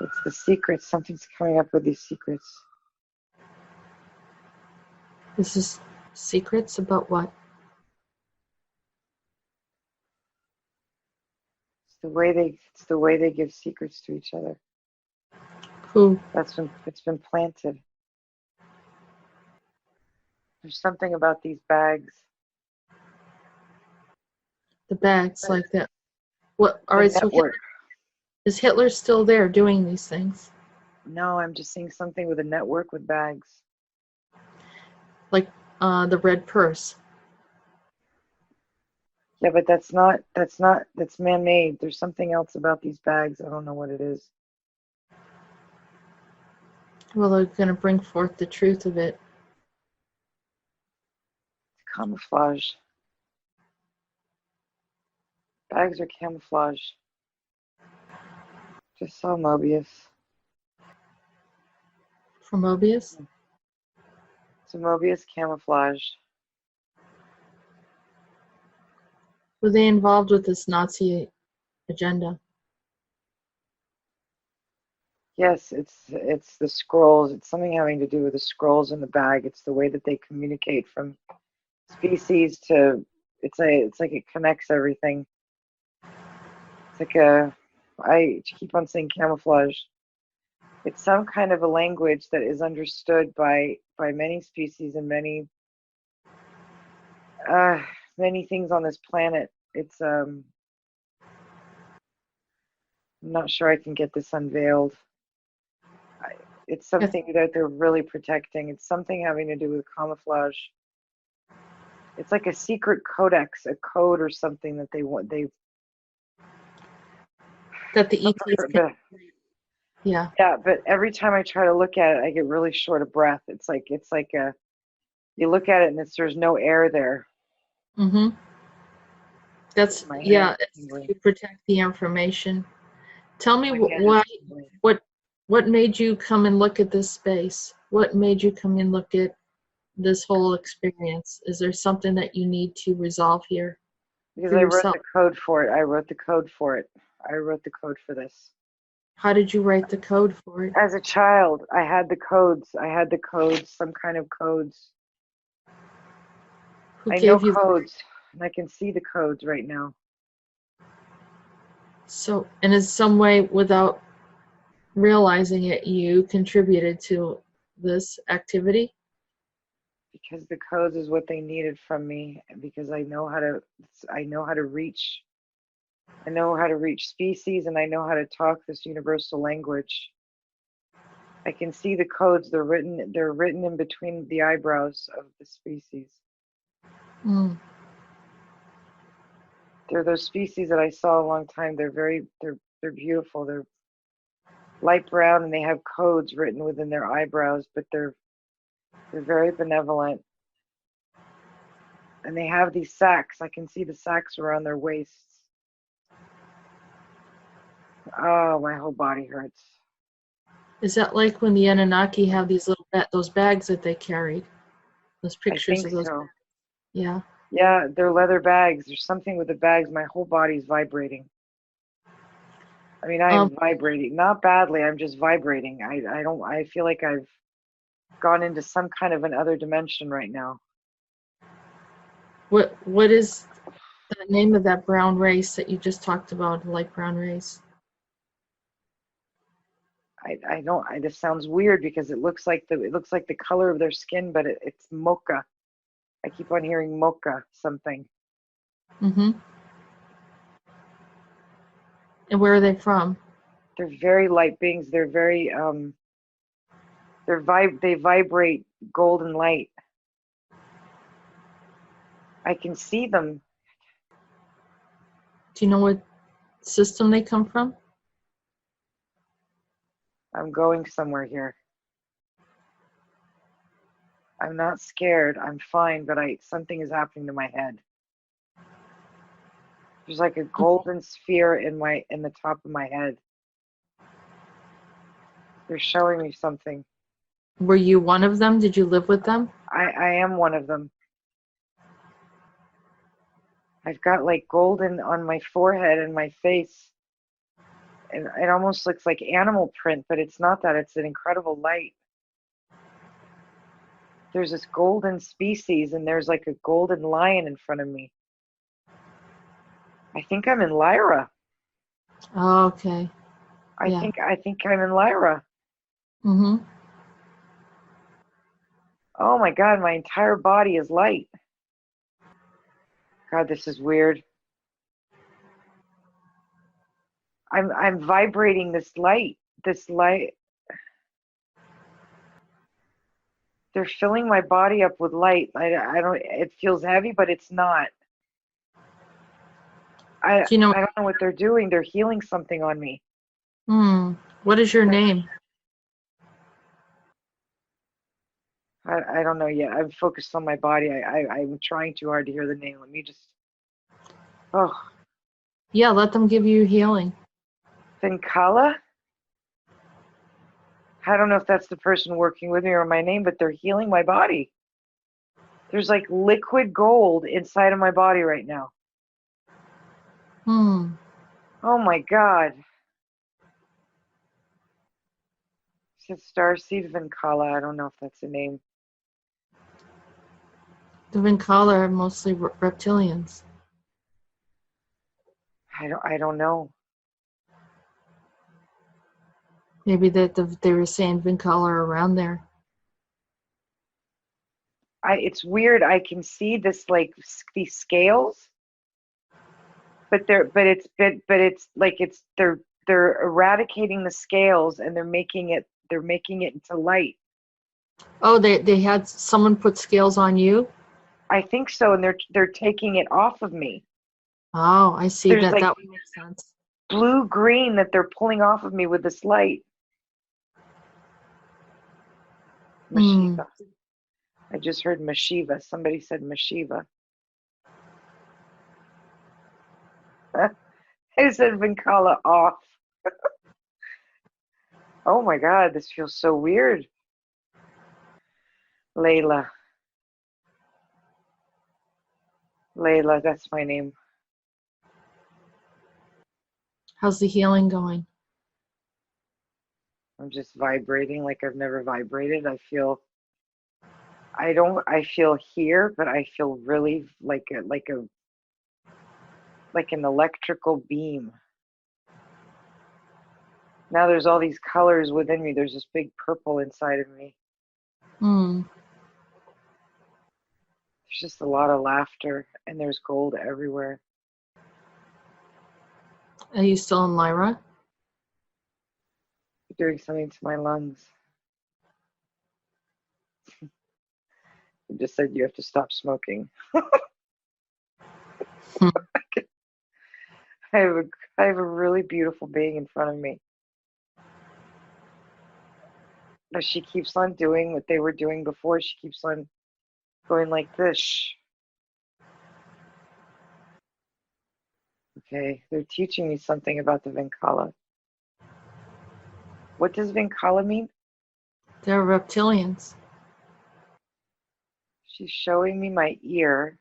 It's the secrets. Something's coming up with these secrets. This is secrets about what? It's the way they give secrets to each other. Who? It's been planted. There's something about these bags. The bags like that. What? All right. So is Hitler still there doing these things? No, I'm just seeing something with a network with bags. Like the red purse. Yeah, but that's man-made. There's something else about these bags. I don't know what it is. Well, they're going to bring forth the truth of it. Camouflage. Bags are camouflage. Just saw Mobius. For Mobius? It's a Mobius camouflage. Were they involved with this Nazi agenda? Yes, it's the scrolls. It's something having to do with the scrolls in the bag. It's the way that they communicate from species to. It's like it connects everything. It's like I keep on saying camouflage. It's some kind of a language that is understood by many species and many things on this planet. It's I'm not sure I can get this unveiled. It's something that they're really protecting. It's something having to do with camouflage. It's like a secret codex, a code or something that that the ETs yeah. Yeah, but every time I try to look at it, I get really short of breath. It's like you look at it and there's no air there. Mm-hmm. That's to protect the information. Tell me what made you come and look at this space? What made you come and look at this whole experience? Is there something that you need to resolve here? Because I wrote the code for it. I wrote the code for this. How did you write the code for it? As a child, I had the codes. Some kind of codes. Who gave you codes. And I can see the codes right now. So, and in some way, without realizing it, you contributed to this activity? Because the codes is what they needed from me, and because I know how to reach species, and I know how to talk this universal language. I can see the codes. They're written in between the eyebrows of the species. Mm. They're those species that I saw a long time. They're beautiful. They're light brown and they have codes written within their eyebrows, but they're very benevolent. And they have these sacks. I can see the sacks around their waists. Oh, my whole body hurts. Is that like when the Anunnaki have these little those bags that they carried? Those pictures of those? So. Yeah. Yeah, they're leather bags. There's something with the bags. My whole body's vibrating. I mean, I am vibrating. Not badly. I'm just vibrating. I feel like I've gone into some kind of another dimension right now. What is the name of that brown race that you just talked about, light brown race? I don't. This sounds weird because it looks like the color of their skin, but it's mocha. I keep on hearing mocha something. Mm-hmm. And where are they from? They're very light beings. They're very they vibrate golden light. I can see them. Do you know what system they come from? I'm going somewhere here. I'm not scared. I'm fine, but something is happening to my head. There's like a golden sphere in the top of my head. They're showing me something. Were you one of them? Did you live with them? I am one of them. I've got like golden on my forehead and my face. And it almost looks like animal print, but it's not that. It's an incredible light. There's this golden species, and there's like a golden lion in front of me. I think I'm in Lyra. Oh, okay. I think I'm in Lyra. Mm-hmm. Oh my God, my entire body is light. God, this is weird. I'm vibrating this light. They're filling my body up with light. I don't. It feels heavy, but it's not. I don't know what they're doing. They're healing something on me. What is your name? I don't know yet. I'm focused on my body. I'm trying too hard to hear the name. Let me just. Oh. Yeah, let them give you healing. Vinkala? I don't know if that's the person working with me or my name, but they're healing my body. There's like liquid gold inside of my body right now. Oh my God. It's Starseed Vinkala. I don't know if that's a name. The Vinkala are mostly reptilians. I don't know. Maybe that they were saying Vinkala are around there. It's weird. I can see this like these scales, but it's like they're eradicating the scales and they're making it into light. Oh, they had someone put scales on you? I think so, and they're taking it off of me. Oh, I see. That would make sense. Blue green that they're pulling off of me with this light. Mashiva. I just heard Mashiva. Somebody said Mashiva. I said Vinkala off. Oh my God, this feels so weird. Layla, that's my name. How's the healing going? I'm just vibrating like I've never vibrated. I feel here, but I feel really like a like an electrical beam. Now there's all these colors within me. There's this big purple inside of me. Mm. There's just a lot of laughter, and there's gold everywhere. Are you still in Lyra? You're doing something to my lungs. You just said you have to stop smoking. I have a really beautiful being in front of me. But she keeps on doing what they were doing before. She keeps on going like this. Okay, they're teaching me something about the Vinkala. What does Vinkala mean? They're reptilians. She's showing me my ear.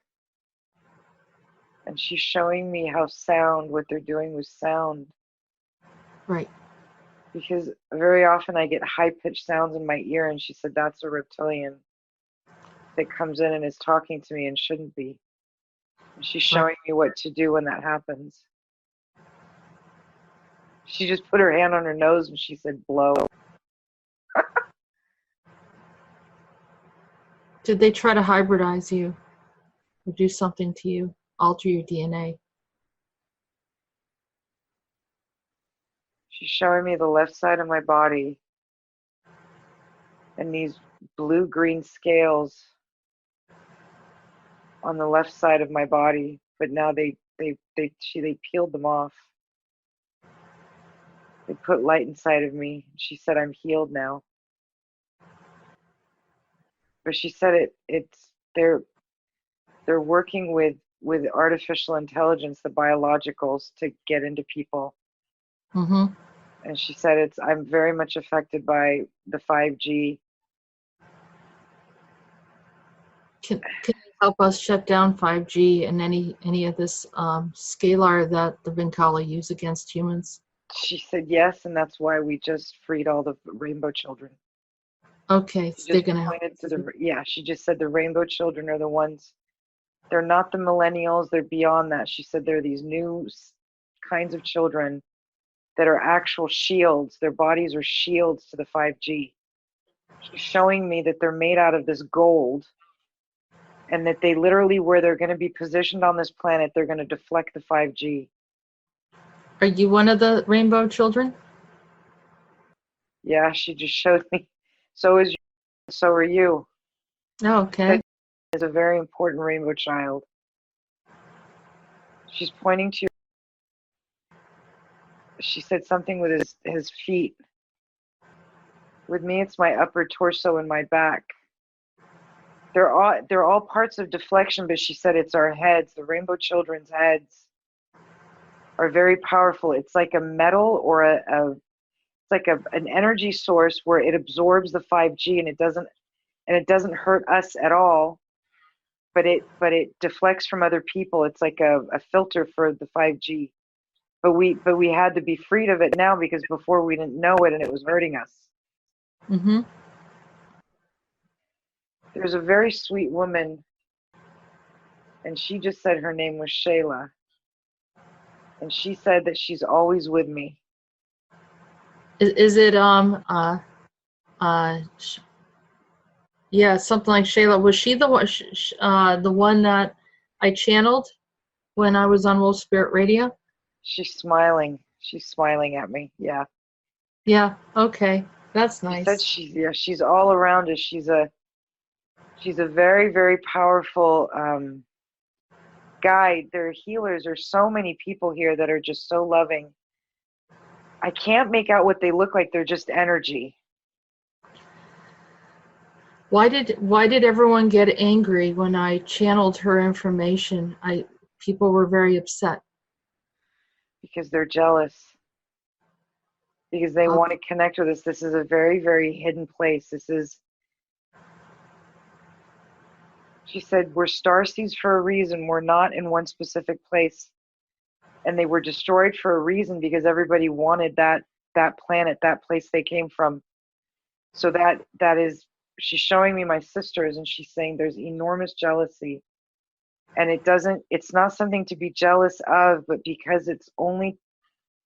And she's showing me how sound, what they're doing with sound. Right. Because very often I get high-pitched sounds in my ear, and she said that's a reptilian that comes in and is talking to me and shouldn't be. And she's showing me what to do when that happens. She just put her hand on her nose and she said, blow. Did they try to hybridize you or do something to you, alter your DNA? She's showing me the left side of my body and these blue-green scales on the left side of my body, but now they peeled them off. They put light inside of me. She said I'm healed now. But she said they're working with artificial intelligence, the biologicals, to get into people. Mm-hmm. And she said I'm very much affected by the 5G. Can you help us shut down 5G and any of this scalar that the Vinkala use against humans? She said yes, and that's why we just freed all the rainbow children. Okay, so they're gonna help. She just said the rainbow children are the ones. They're not the millennials. They're beyond that. She said they're these new kinds of children that are actual shields. Their bodies are shields to the 5G. She's showing me that they're made out of this gold, and that they literally, where they're going to be positioned on this planet, they're going to deflect the 5G. Are you one of the rainbow children? Yeah, she just showed me. So are you. Oh, okay. Is a very important rainbow child. She's pointing to. She said something with his feet. With me, it's my upper torso and my back. They're all parts of deflection, but she said it's our heads. The rainbow children's heads are very powerful. It's like a metal or it's like an energy source where it absorbs the 5G and it doesn't hurt us at all, but it deflects from other people. It's like a filter for the 5G. But we had to be freed of it now, because before we didn't know it and it was hurting us. Mm-hmm. There's a very sweet woman, and she just said her name was Shayla. And she said that she's always with me. Is it yeah, something like Shayla? Was she the one that I channeled when I was on Wolf Spirit Radio? She's smiling. She's smiling at me. Yeah. Yeah. Okay, that's nice. She said she's all around us. She's a very, very powerful guide. There are healers. There's so many people here that are just so loving. I can't make out what they look like. They're just energy. Why did everyone get angry when I channeled her information? People were very upset. Because they're jealous. Because they want to connect with us. This is a very, very hidden place. She said, we're starseeds for a reason. We're not in one specific place. And they were destroyed for a reason, because everybody wanted that planet, that place they came from. So that is, she's showing me my sisters, and she's saying there's enormous jealousy And it's not something to be jealous of, but because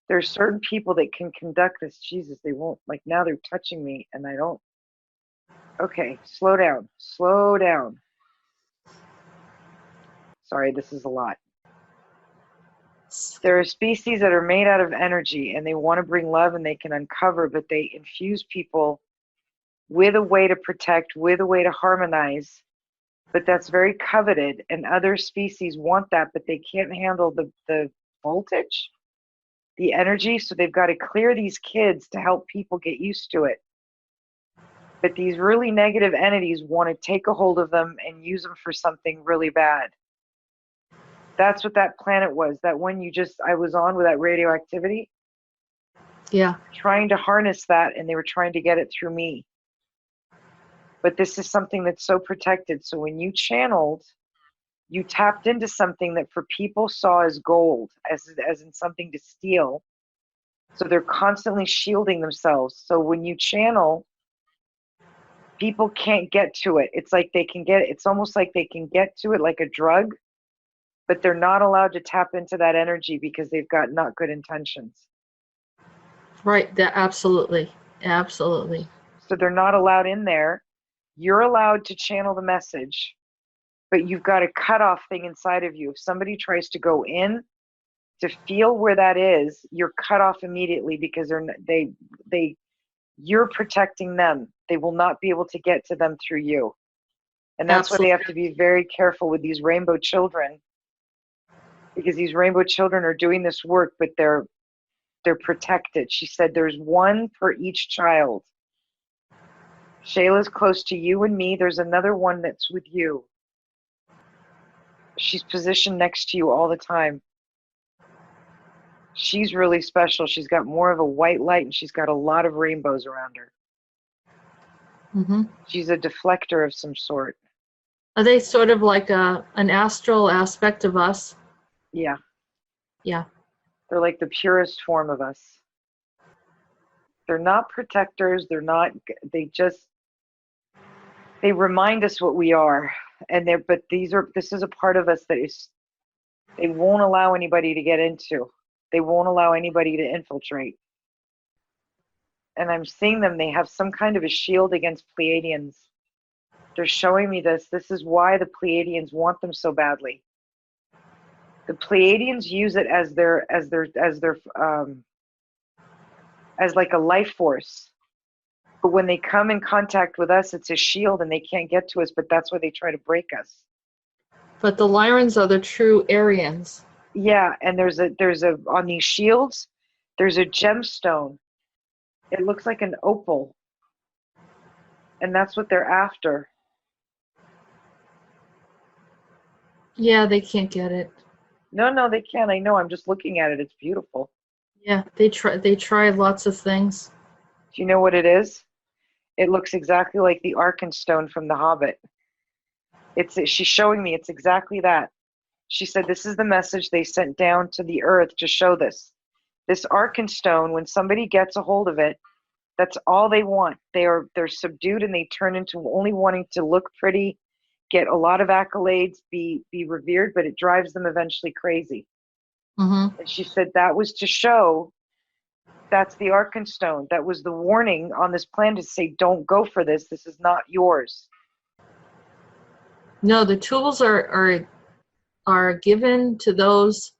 there's certain people that can conduct this. Jesus, they won't, like, now they're touching me and I don't. Okay, slow down. Slow down. Sorry, this is a lot. There are species that are made out of energy and they want to bring love and they can uncover, but they infuse people with a way to protect, with a way to harmonize. But that's very coveted, and other species want that, but they can't handle the voltage, the energy, so they've got to clear these kids to help people get used to it. But these really negative entities want to take a hold of them and use them for something really bad. That's what that planet was. That one I was on with that radioactivity. Yeah. Trying to harness that, and they were trying to get it through me. But this is something that's so protected. So when you channeled, you tapped into something that for people saw as gold, as in something to steal. So they're constantly shielding themselves. So when you channel, people can't get to it. It's like it's almost like they can get to it like a drug, but they're not allowed to tap into that energy because they've got not good intentions. Right, absolutely. Absolutely. So they're not allowed in there. You're allowed to channel the message, but you've got a cutoff thing inside of you. If somebody tries to go in to feel where that is, you're cut off immediately because you're protecting them. They will not be able to get to them through you. And that's why they have to be very careful with these rainbow children, because these rainbow children are doing this work, but they're protected. She said there's one per each child. Shayla's close to you and me. There's another one that's with you. She's positioned next to you all the time. She's really special. She's got more of a white light and she's got a lot of rainbows around her. Mm-hmm. She's a deflector of some sort. Are they sort of like an astral aspect of us? Yeah. Yeah. They're like the purest form of us. They're not protectors. They remind us what we are. But this is a part of us that they won't allow anybody to get into. They won't allow anybody to infiltrate. And I'm seeing them, they have some kind of a shield against Pleiadians. They're showing me this. This is why the Pleiadians want them so badly. The Pleiadians use it as like a life force. But when they come in contact with us, it's a shield and they can't get to us, but that's why they try to break us. But the Lyrans are the true Aryans. Yeah, and there's on these shields, there's a gemstone. It looks like an opal. And that's what they're after. Yeah, they can't get it. No, they can't. I know. I'm just looking at it. It's beautiful. Yeah, they try lots of things. Do you know what it is? It looks exactly like the Arkenstone from The Hobbit. She's showing me it's exactly that. She said this is the message they sent down to the earth to show this. This Arkenstone, when somebody gets a hold of it, that's all they want. They're subdued and they turn into only wanting to look pretty, get a lot of accolades, be revered, but it drives them eventually crazy. Mm-hmm. And she said that was to show that's the Arkenstone. That was the warning on this planet to say, don't go for this. This is not yours. No, the tools are given to those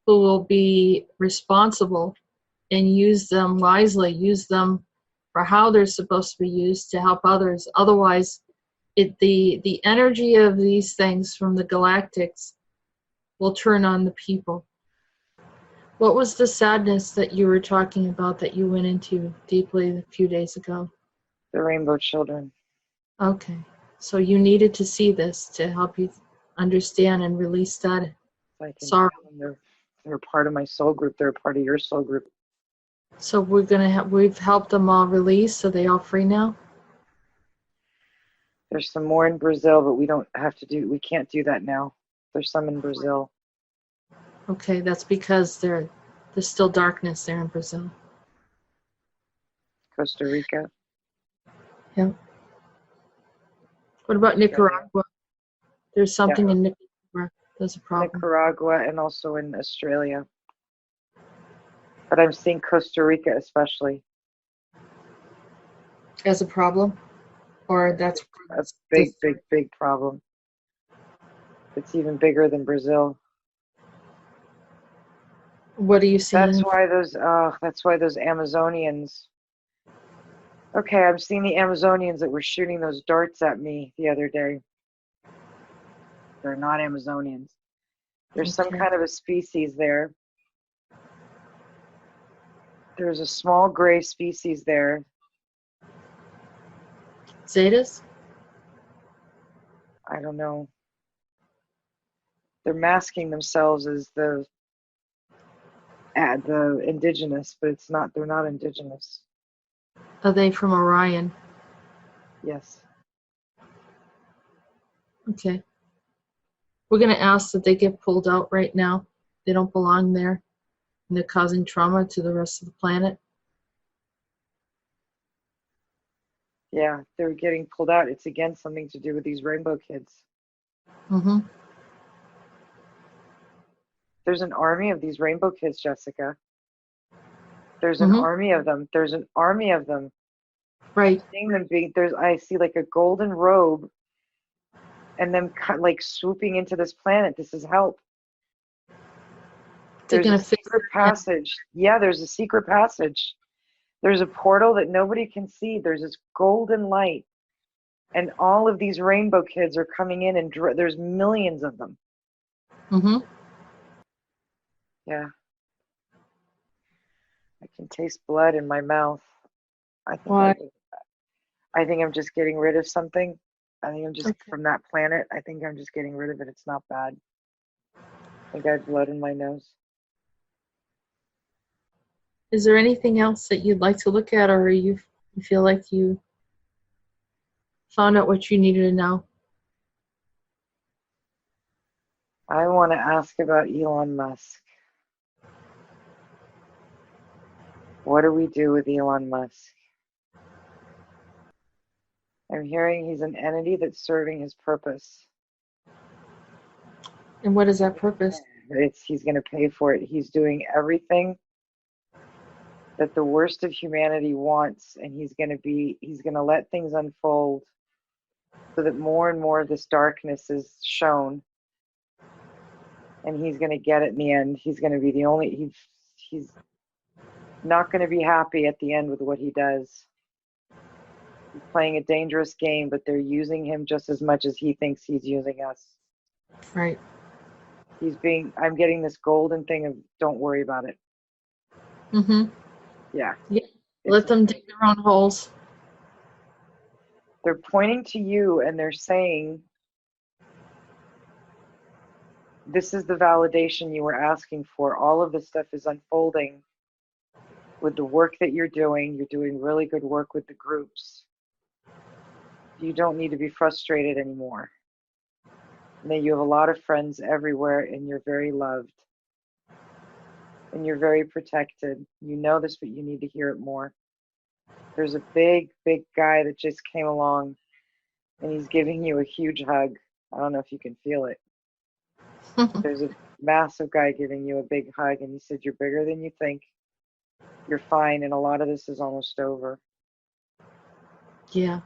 who will be responsible and use them wisely, use them for how they're supposed to be used to help others. Otherwise, the energy of these things from the galactics will turn on the people. What was the sadness that you were talking about that you went into deeply a few days ago? The rainbow children. Okay. So you needed to see this to help you understand and release that sorrow. They're part of my soul group. They're a part of your soul group. So we've helped them all release. So they all free now? There's some more in Brazil, but we can't do that now. There's some in Brazil. Okay, that's because there's still darkness there in Brazil. Costa Rica. Yeah. What about Nicaragua? There's something in Nicaragua. There's a problem. Nicaragua and also in Australia. But I'm seeing Costa Rica especially. As a problem? Or that's A big problem. It's even bigger than Brazil. What are you seeing? That's why those Amazonians. Okay, I'm seeing the Amazonians that were shooting those darts at me the other day. They're not Amazonians. There's some kind of a species there. There's a small gray species there. Zetas? I don't know. They're masking themselves as the indigenous, but it's not. They're not indigenous. Are they from Orion? Yes. Okay. We're going to ask that they get pulled out right now. They don't belong there. And they're causing trauma to the rest of the planet. Yeah, they're getting pulled out. It's again something to do with these rainbow kids. Mm-hmm. There's an army of these rainbow kids, Jessica. There's an army of them. There's an army of them. Right. Seeing them I see like a golden robe and them like swooping into this planet. This is help. They're There's going a to fix secret passage. Yeah, there's a secret passage. There's a portal that nobody can see. There's this golden light. And all of these rainbow kids are coming in, and there's millions of them. Mm-hmm. Yeah. I can taste blood in my mouth. I think I'm just getting rid of something. I think I'm just from that planet. I think I'm just getting rid of it. It's not bad. I think I have blood in my nose. Is there anything else that you'd like to look at, or you feel like you found out what you needed to know? I want to ask about Elon Musk. What do we do with Elon Musk? I'm hearing he's an entity that's serving his purpose. And what is that purpose? He's going to pay for it. He's doing everything that the worst of humanity wants, and he's going to let things unfold so that more and more of this darkness is shown, and he's going to get it in the end. He's going to be he's not going to be happy at the end with what he does. He's playing a dangerous game, but they're using him just as much as he thinks he's using us. Right. I'm getting this golden thing of don't worry about it. Mm-hmm. Yeah. Let them dig their own holes. They're pointing to you and they're saying, this is the validation you were asking for. All of this stuff is unfolding with the work that you're doing. You're doing really good work with the groups. You don't need to be frustrated anymore. You have a lot of friends everywhere, and you're very loved. And you're very protected. You know this, but you need to hear it more. There's a big guy that just came along, and he's giving you a huge hug. I don't know if you can feel it. There's a massive guy giving you a big hug, and he said, you're bigger than you think. You're fine, and a lot of this is almost over. Yeah.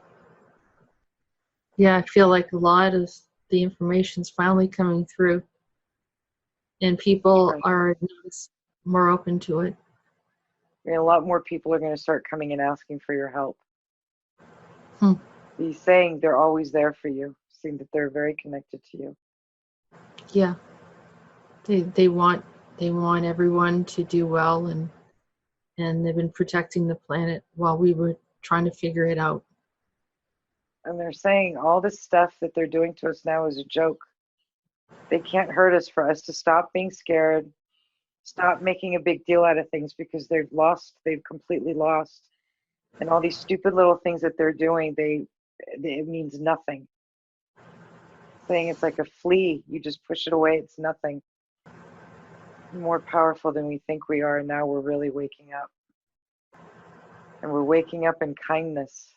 Yeah, I feel like a lot of the information's finally coming through, and people are more open to it. And a lot more people are going to start coming and asking for your help. Hmm. He's saying they're always there for you, saying that they're very connected to you. Yeah. They want everyone to do well, and they've been protecting the planet while we were trying to figure it out. And they're saying all this stuff that they're doing to us now is a joke. They can't hurt us, for us to stop being scared, stop making a big deal out of things, because they've completely lost. And all these stupid little things that they're doing, it means nothing. Saying it's like a flea, you just push it away, it's nothing. More powerful than we think we are, and now we're really waking up. And we're waking up in kindness.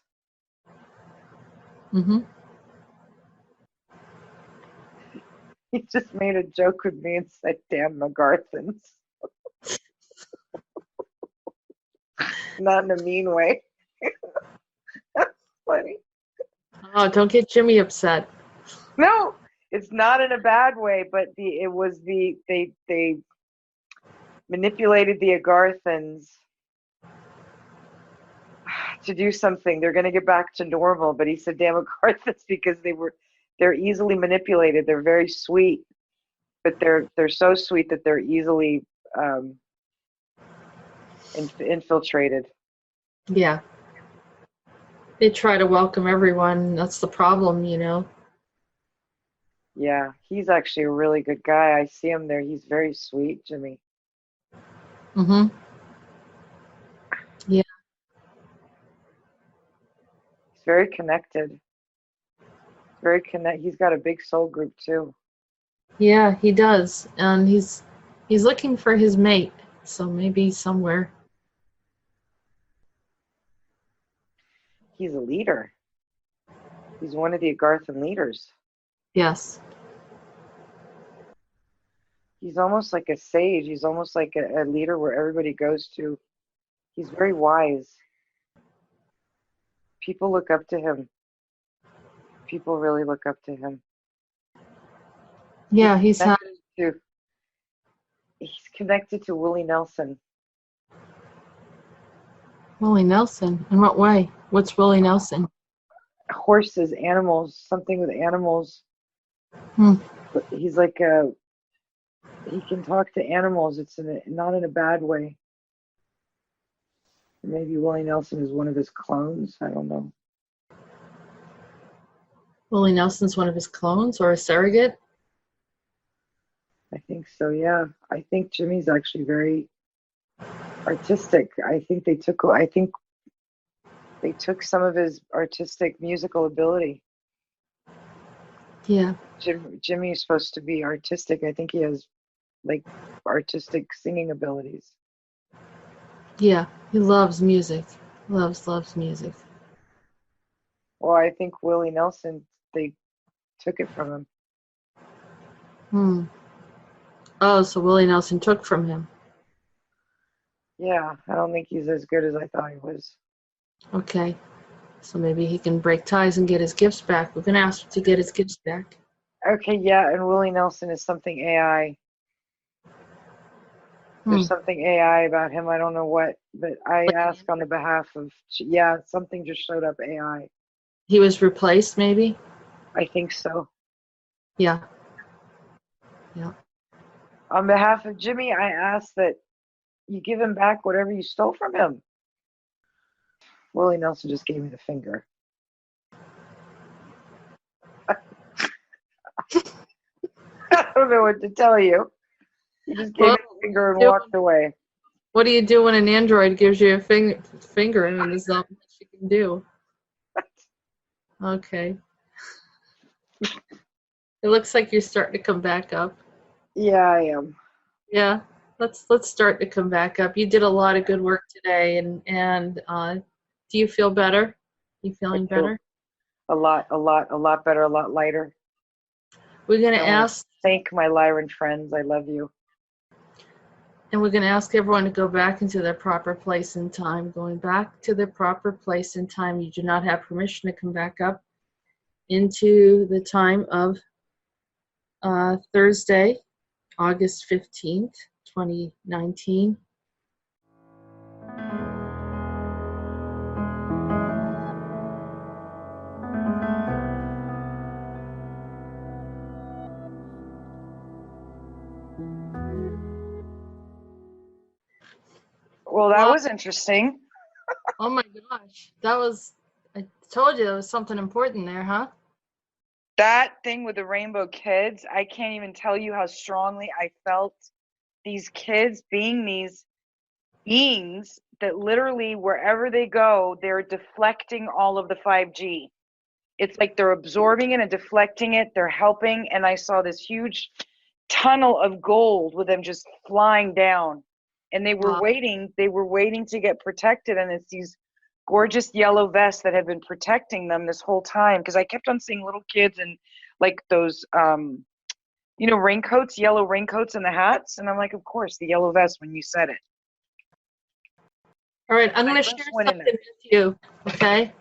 Mm-hmm. He just made a joke with me and said, "Damn McGarthans." Not in a mean way. That's funny. Oh, don't get Jimmy upset. No, it's not in a bad way, but they manipulated the Agarthans to do something. They're going to get back to normal, but he said, "Damn Agarthans," because they're easily manipulated. They're very sweet, but they're so sweet that they're easily infiltrated. Yeah. They try to welcome everyone. That's the problem, you know. Yeah, he's actually a really good guy. I see him there. He's very sweet, Jimmy. Mm-hmm. Yeah. He's very connected. He's got a big soul group too. Yeah, he does. And he's looking for his mate. So maybe somewhere. He's a leader. He's one of the Agarthan leaders. Yes. He's almost like a sage. He's almost like a leader where everybody goes to. He's very wise. People look up to him. People really look up to him. Yeah, he's connected to Willie Nelson. Willie Nelson. In what way? What's Willie Nelson? Horses, animals, something with animals. He's like he can talk to animals. It's not in a bad way. Maybe Willie Nelson is one of his clones. I don't know. Willie Nelson's one of his clones or a surrogate? I think so, yeah. I think Jimmy's actually very artistic. I think they took some of his artistic musical ability. Yeah. Jimmy is supposed to be artistic. I think he has like artistic singing abilities. Yeah, he loves music. Loves music. Well, I think Willie Nelson, they took it from him. Oh, so Willie Nelson took from him. Yeah, I don't think he's as good as I thought he was. Okay. So maybe he can break ties and get his gifts back. We're going to ask him to get his gifts back. Okay, yeah, and Willie Nelson is something AI. There's something AI about him. I don't know what, but I ask on the behalf of, something just showed up AI. He was replaced, maybe? I think so. Yeah. Yeah. On behalf of Jimmy, I ask that you give him back whatever you stole from him. Willie Nelson just gave me the finger. I don't know what to tell you. He just gave me the finger and walked away. What do you do when an android gives you a finger? I mean, there's not much you can do. Okay. It looks like you're starting to come back up. Yeah, I am. Yeah, let's start to come back up. You did a lot of good work today, and do you feel better? You feeling better? A lot better, a lot lighter. We're gonna ask. Thank my Lyran friends. I love you. And we're gonna ask everyone to go back into their proper place and time. Going back to their proper place and time. You do not have permission to come back up into the time of Thursday, August 15th, 2019. Well, that was interesting. Oh my gosh. I told you there was something important there, huh? That thing with the rainbow kids, I can't even tell you how strongly I felt these kids being these beings that literally wherever they go, they're deflecting all of the 5G. It's like they're absorbing it and deflecting it. They're helping. And I saw this huge tunnel of gold with them just flying down. And they were waiting to get protected. And it's these gorgeous yellow vests that have been protecting them this whole time. Because I kept on seeing little kids and like those You know, raincoats, yellow raincoats and the hats. And I'm like, of course, the yellow vest when you said it. All right, I'm going to share something with you, okay?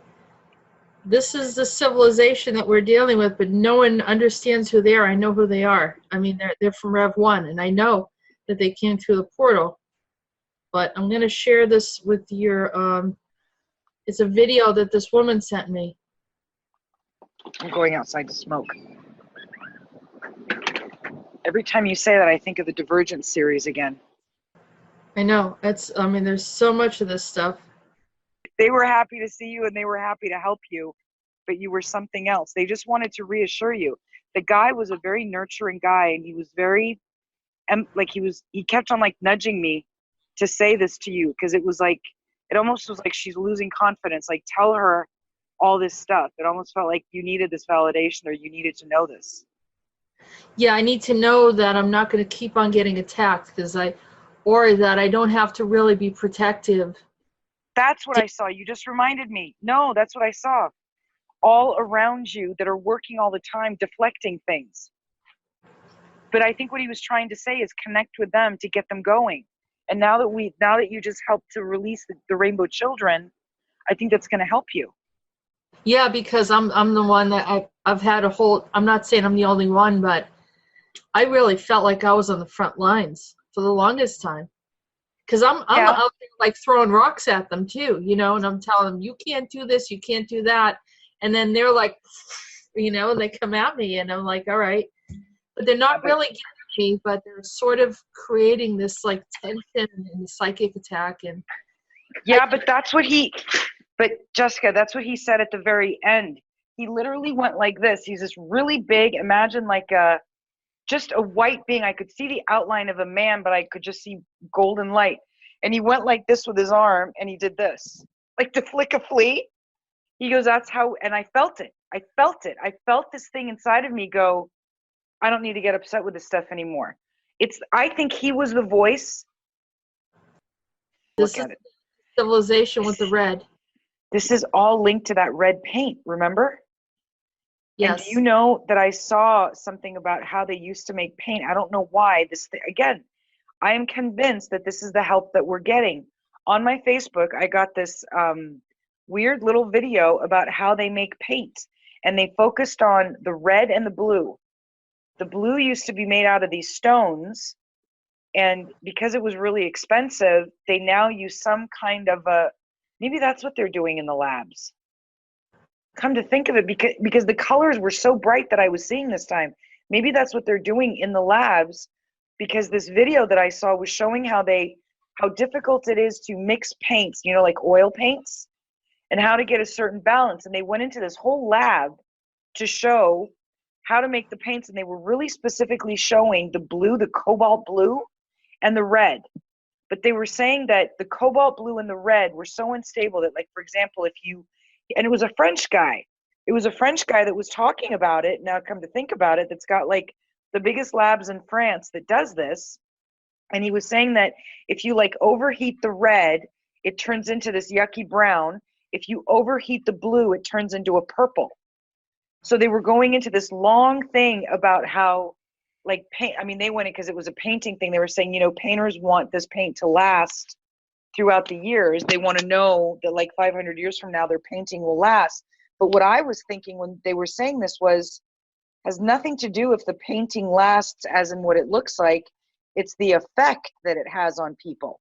This is the civilization that we're dealing with, but no one understands who they are. I know who they are. I mean, they're from Rev 1, and I know that they came through the portal. But I'm going to share this with your, it's a video that this woman sent me. I'm going outside to smoke. Every time you say that, I think of the Divergent series again. I know. I mean, there's so much of this stuff. They were happy to see you and they were happy to help you, but you were something else. They just wanted to reassure you. The guy was a very nurturing guy, and he was very, he kept on like nudging me to say this to you, because it was like, it almost was like she's losing confidence. Like, tell her all this stuff. It almost felt like you needed this validation, or you needed to know this. Yeah, I need to know that I'm not going to keep on getting attacked, or that I don't have to really be protective. That's what I saw. You just reminded me. No, that's what I saw. All around you that are working all the time, deflecting things. But I think what he was trying to say is connect with them to get them going. And now that you just helped to release the Rainbow Children, I think that's going to help you. Yeah, because I'm the one that I've had a whole, I'm not saying I'm the only one, but I really felt like I was on the front lines for the longest time. Because I'm out there like throwing rocks at them too, and I'm telling them, you can't do this, you can't do that. And then they're like, and they come at me, and I'm like, all right. But they're not really getting me, but they're sort of creating this like tension and psychic attack. And yeah, but Jessica, that's what he said at the very end. He literally went like this. He's this really big, imagine like just a white being. I could see the outline of a man, but I could just see golden light. And he went like this with his arm, and he did this, like to flick a flea. He goes, that's how, and I felt it. I felt this thing inside of me go, I don't need to get upset with this stuff anymore. I think he was the voice. Look at it. Civilization with the red. This is all linked to that red paint, remember? Yes. And do you know that I saw something about how they used to make paint? I don't know why. Again, I am convinced that this is the help that we're getting. On my Facebook, I got this weird little video about how they make paint. And they focused on the red and the blue. The blue used to be made out of these stones. And because it was really expensive, they now use some kind of maybe that's what they're doing in the labs. Come to think of it, because the colors were so bright that I was seeing this time. Maybe that's what they're doing in the labs, because this video that I saw was showing how difficult it is to mix paints, like oil paints, and how to get a certain balance. And they went into this whole lab to show how to make the paints, and they were really specifically showing the blue, the cobalt blue, and the red. But they were saying that the cobalt blue and the red were so unstable that, like, for example, and it was a French guy. It was a French guy that was talking about it. Now, come to think about it, that's got like the biggest labs in France that does this. And he was saying that if you like overheat the red, it turns into this yucky brown. If you overheat the blue, it turns into a purple. So they were going into this long thing about how, like, paint. I mean, they went in because it was a painting thing. They were saying, painters want this paint to last throughout the years. They want to know that like 500 years from now, their painting will last. But what I was thinking when they were saying this has nothing to do if the painting lasts as in what it looks like. It's the effect that it has on people.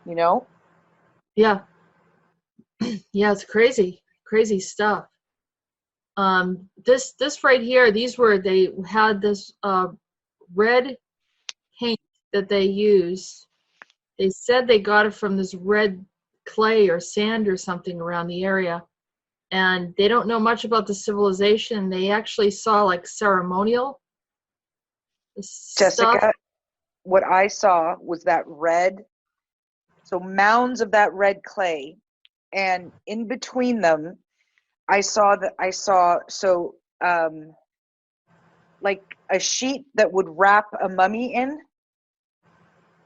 Yeah. Yeah, it's crazy stuff. This right here, they had this red paint that they used. They said they got it from this red clay or sand or something around the area. And they don't know much about the civilization. They actually saw like ceremonial Jessica, stuff. what I saw was that red, so mounds of that red clay, and in between them, I saw like a sheet that would wrap a mummy in.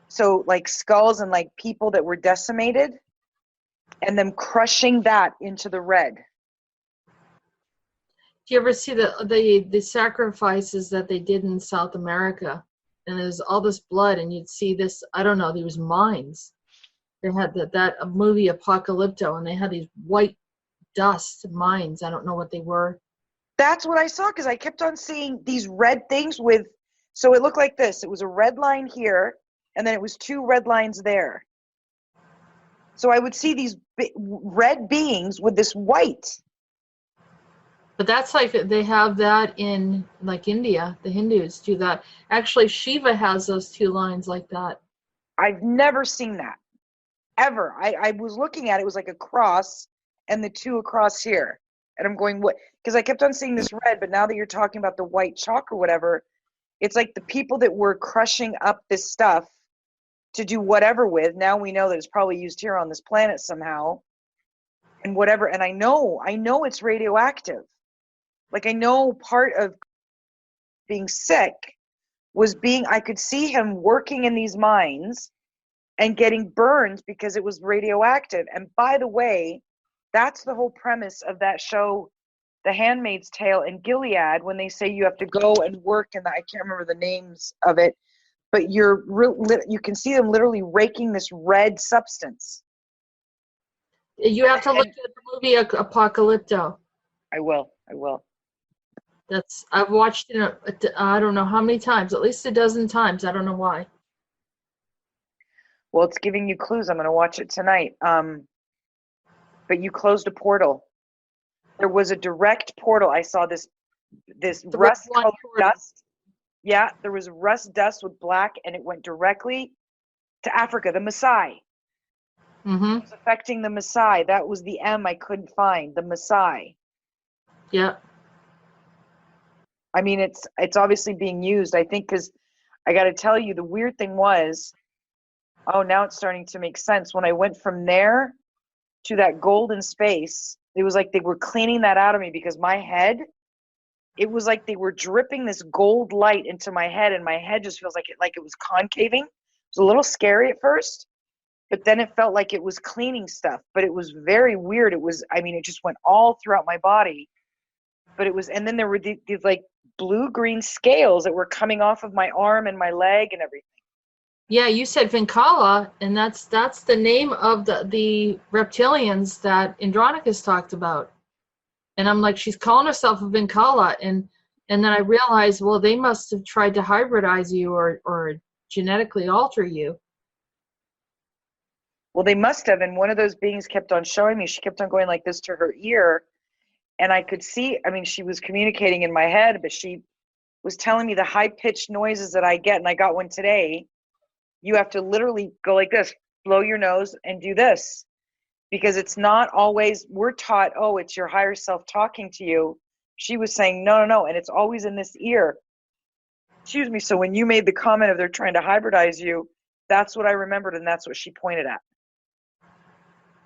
So like skulls and like people that were decimated, and them crushing that into the red. Do you ever see the sacrifices that they did in South America? And there's all this blood, and you'd see this, I don't know, these mines. They had that movie Apocalypto, and they had these white dust mines. I don't know what they were. That's what I saw, because I kept on seeing these red things with, so it looked like this. It was a red line here, and then it was 2 red lines there. So I would see these red beings with this white. But that's like, they have that in like India. The Hindus do that. Actually, Shiva has those 2 lines like that. I've never seen that, ever. I was looking at it, it was like a cross, and the 2 across here. And I'm going, what? Because I kept on seeing this red, but now that you're talking about the white chalk or whatever, it's like the people that were crushing up this stuff to do whatever with, now we know that it's probably used here on this planet somehow, and whatever. And I know it's radioactive. Like, I know part of being sick was I could see him working in these mines and getting burned because it was radioactive. And by the way, that's the whole premise of that show, The Handmaid's Tale in Gilead, when they say you have to go and work in I can't remember the names of it, but you can see them literally raking this red substance. You have to look at the movie Apocalypto. I will. I've watched it, I don't know how many times, at least a dozen times. I don't know why. Well, it's giving you clues. I'm going to watch it tonight. But you closed a portal. There was a direct portal. I saw this rust-colored dust. Yeah, there was rust dust with black, and it went directly to Africa, the Maasai. Mm-hmm. It was affecting the Maasai. That was the M I couldn't find, the Maasai. Yeah. I mean, it's obviously being used, I think, because I got to tell you, the weird thing was, now it's starting to make sense. When I went from there to that golden space, it was like they were cleaning that out of me, because my head, it was like they were dripping this gold light into my head, and my head just feels like it was concaving. It was a little scary at first, but then it felt like it was cleaning stuff. But it was very weird. It just went all throughout my body. But it was, and then there were these like blue-green scales that were coming off of my arm and my leg and everything. Yeah, you said Vinkala, and that's the name of the reptilians that Andronicus talked about. And I'm like, she's calling herself a Vinkala, and then I realized, well, they must have tried to hybridize you or genetically alter you. Well, they must have, and one of those beings kept on showing me. She kept on going like this to her ear, and I could see, she was communicating in my head, but she was telling me the high-pitched noises that I get, and I got one today. You have to literally go like this, blow your nose, and do this. Because it's not always, we're taught, it's your higher self talking to you. She was saying, no, and it's always in this ear. Excuse me, so when you made the comment of they're trying to hybridize you, that's what I remembered, and that's what she pointed at.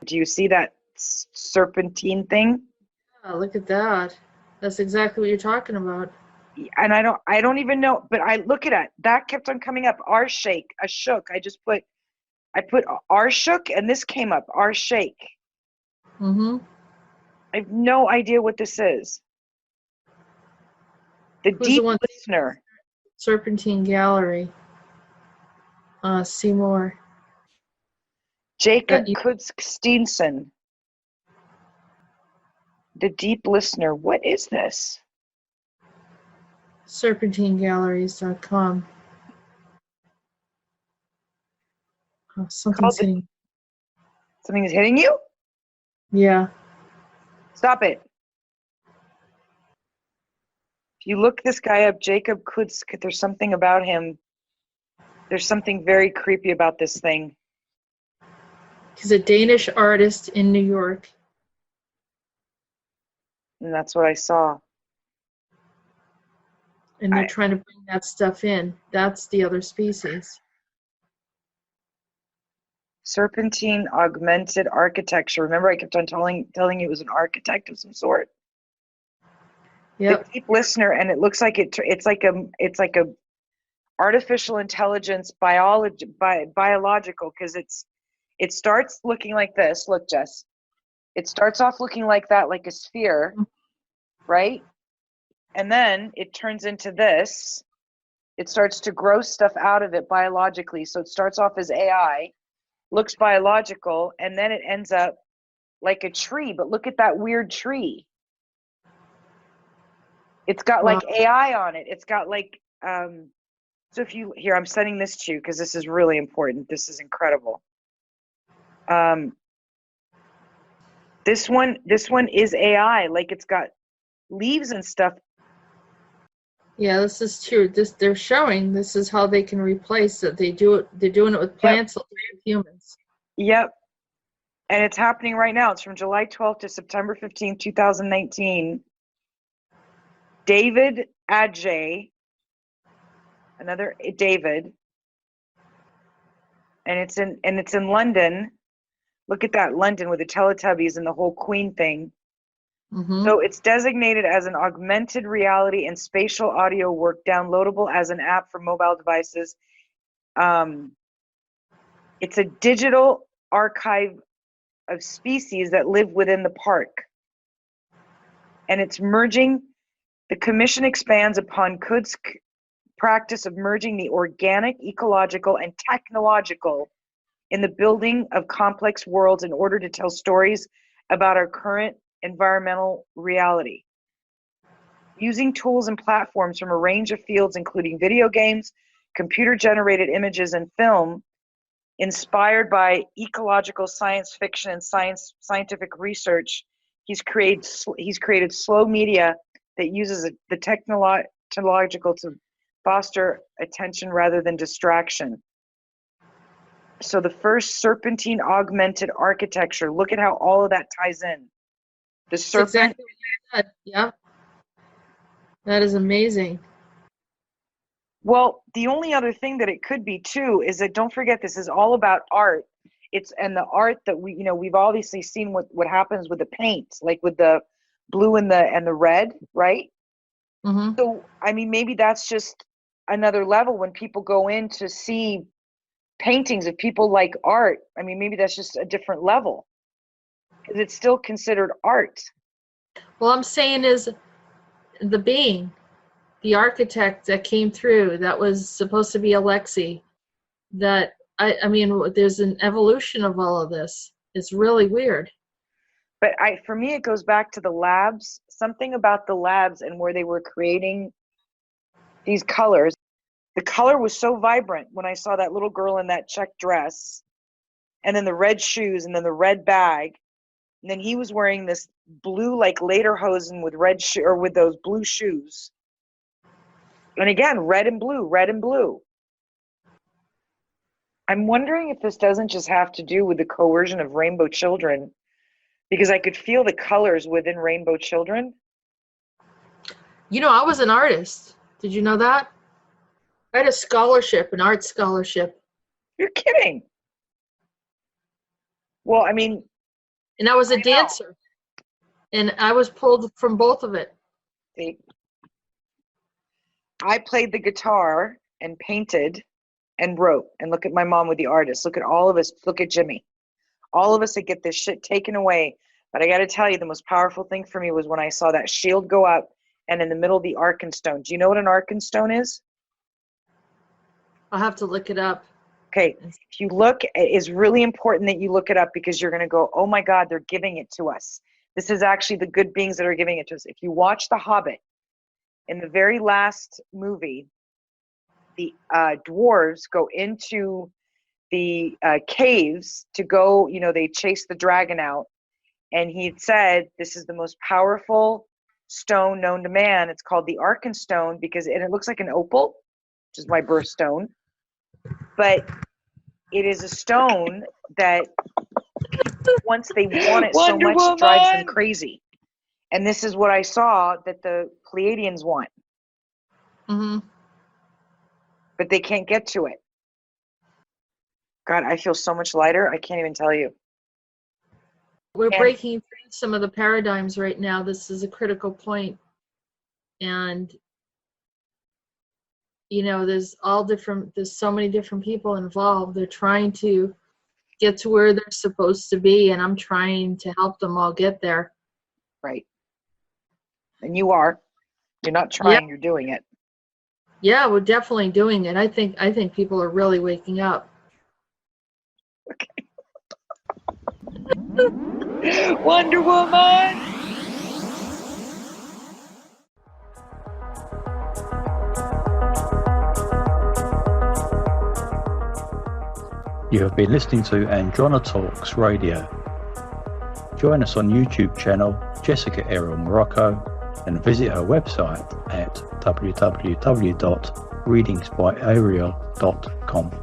Do you see that serpentine thing? Yeah, look at that. That's exactly what you're talking about. And I don't even know, but I look at it. That kept on coming up. Ashok. I put Ashok, and this came up. Ashok. Mm-hmm. I have no idea what this is. The Who's deep the one? listener. Serpentine Gallery. Seymour. Jacob Kudsk-Steenson. The deep listener. What is this? SerpentineGalleries.com. Something's hitting. Something's hitting you? Yeah. Stop it. If you look this guy up, Jacob Kudsk, there's something about him. There's something very creepy about this thing. He's a Danish artist in New York. And that's what I saw. And they're trying to bring that stuff in. That's the other species. Serpentine augmented architecture. Remember, I kept on telling you it was an architect of some sort. Yep. The deep listener, and it looks like it's like a artificial intelligence biological, because it starts looking like this. Look, Jess. It starts off looking like that, like a sphere, right? And then it turns into this. It starts to grow stuff out of it biologically. So it starts off as AI, looks biological, and then it ends up like a tree. But look at that weird tree. It's got like AI on it. It's got like, so if you, here, I'm sending this to you because this is really important. This is incredible. This one is AI. Like it's got leaves and stuff. Yeah, this is true. They're showing this is how they can replace it. They're doing it with plants, with humans. Yep. And it's happening right now. It's from July 12th to September 15th, 2019. David Adjei, another David, and it's in London. Look at that, London with the Teletubbies and the whole Queen thing. Mm-hmm. So it's designated as an augmented reality and spatial audio work, downloadable as an app for mobile devices. It's a digital archive of species that live within the park. And it's merging, the commission expands upon Kud's practice of merging the organic, ecological, and technological in the building of complex worlds in order to tell stories about our current environmental reality. Using tools and platforms from a range of fields, including video games, computer-generated images, and film, inspired by ecological science fiction and scientific research, he's created slow media that uses the technological to foster attention rather than distraction. So the first serpentine augmented architecture, look at how all of that ties in. The serpent. Exactly what you said. Yeah. That is amazing. Well, the only other thing that it could be too is that, don't forget, this is all about art. And the art that we've obviously seen what happens with the paint, like with the blue and the red, right? Mm-hmm. So I mean, maybe that's just another level when people go in to see paintings. If people like art, I mean, maybe that's just a different level because it's still considered art. Well, I'm saying is the architect that came through, that was supposed to be Alexi, that I mean, there's an evolution of all of this. It's really weird. But for me, it goes back to the labs, something about the labs and where they were creating these colors. The color was so vibrant when I saw that little girl in that check dress, and then the red shoes, and then the red bag, and then he was wearing this blue like lederhosen with with those blue shoes. And again, red and blue, red and blue. I'm wondering if this doesn't just have to do with the coercion of rainbow children, because I could feel the colors within rainbow children. You know, I was an artist. Did you know that? I had a scholarship, an art scholarship. You're kidding. Well, I mean. And I was a dancer. And I was pulled from both of it. See? I played the guitar and painted and wrote. And look at my mom with the artist. Look at all of us. Look at Jimmy. All of us that get this shit taken away. But I got to tell you, the most powerful thing for me was when I saw that shield go up and in the middle the Arkenstone. Do you know what an Arkenstone is? I'll have to look it up. Okay. If you look, it is really important that you look it up because you're going to go, oh my God, they're giving it to us. This is actually the good beings that are giving it to us. If you watch The Hobbit, in the very last movie, the dwarves go into the caves to go, they chase the dragon out. And he said, this is the most powerful stone known to man. It's called the Arkenstone and it looks like an opal, which is my birthstone. But it is a stone that once they want it so much, it drives them crazy. And this is what I saw that the Pleiadians want. Mm-hmm. But they can't get to it. God, I feel so much lighter. I can't even tell you. We're breaking through some of the paradigms right now. This is a critical point. And, there's so many different people involved. They're trying to get to where they're supposed to be, and I'm trying to help them all get there. Right. And you are. You're not trying, you're doing it. Yeah, we're definitely doing it. I think people are really waking up. Okay. Wonder Woman! You have been listening to Androna Talks Radio. Join us on YouTube channel Jessica Errol Morocco and visit her website at www.readingsbyariel.com.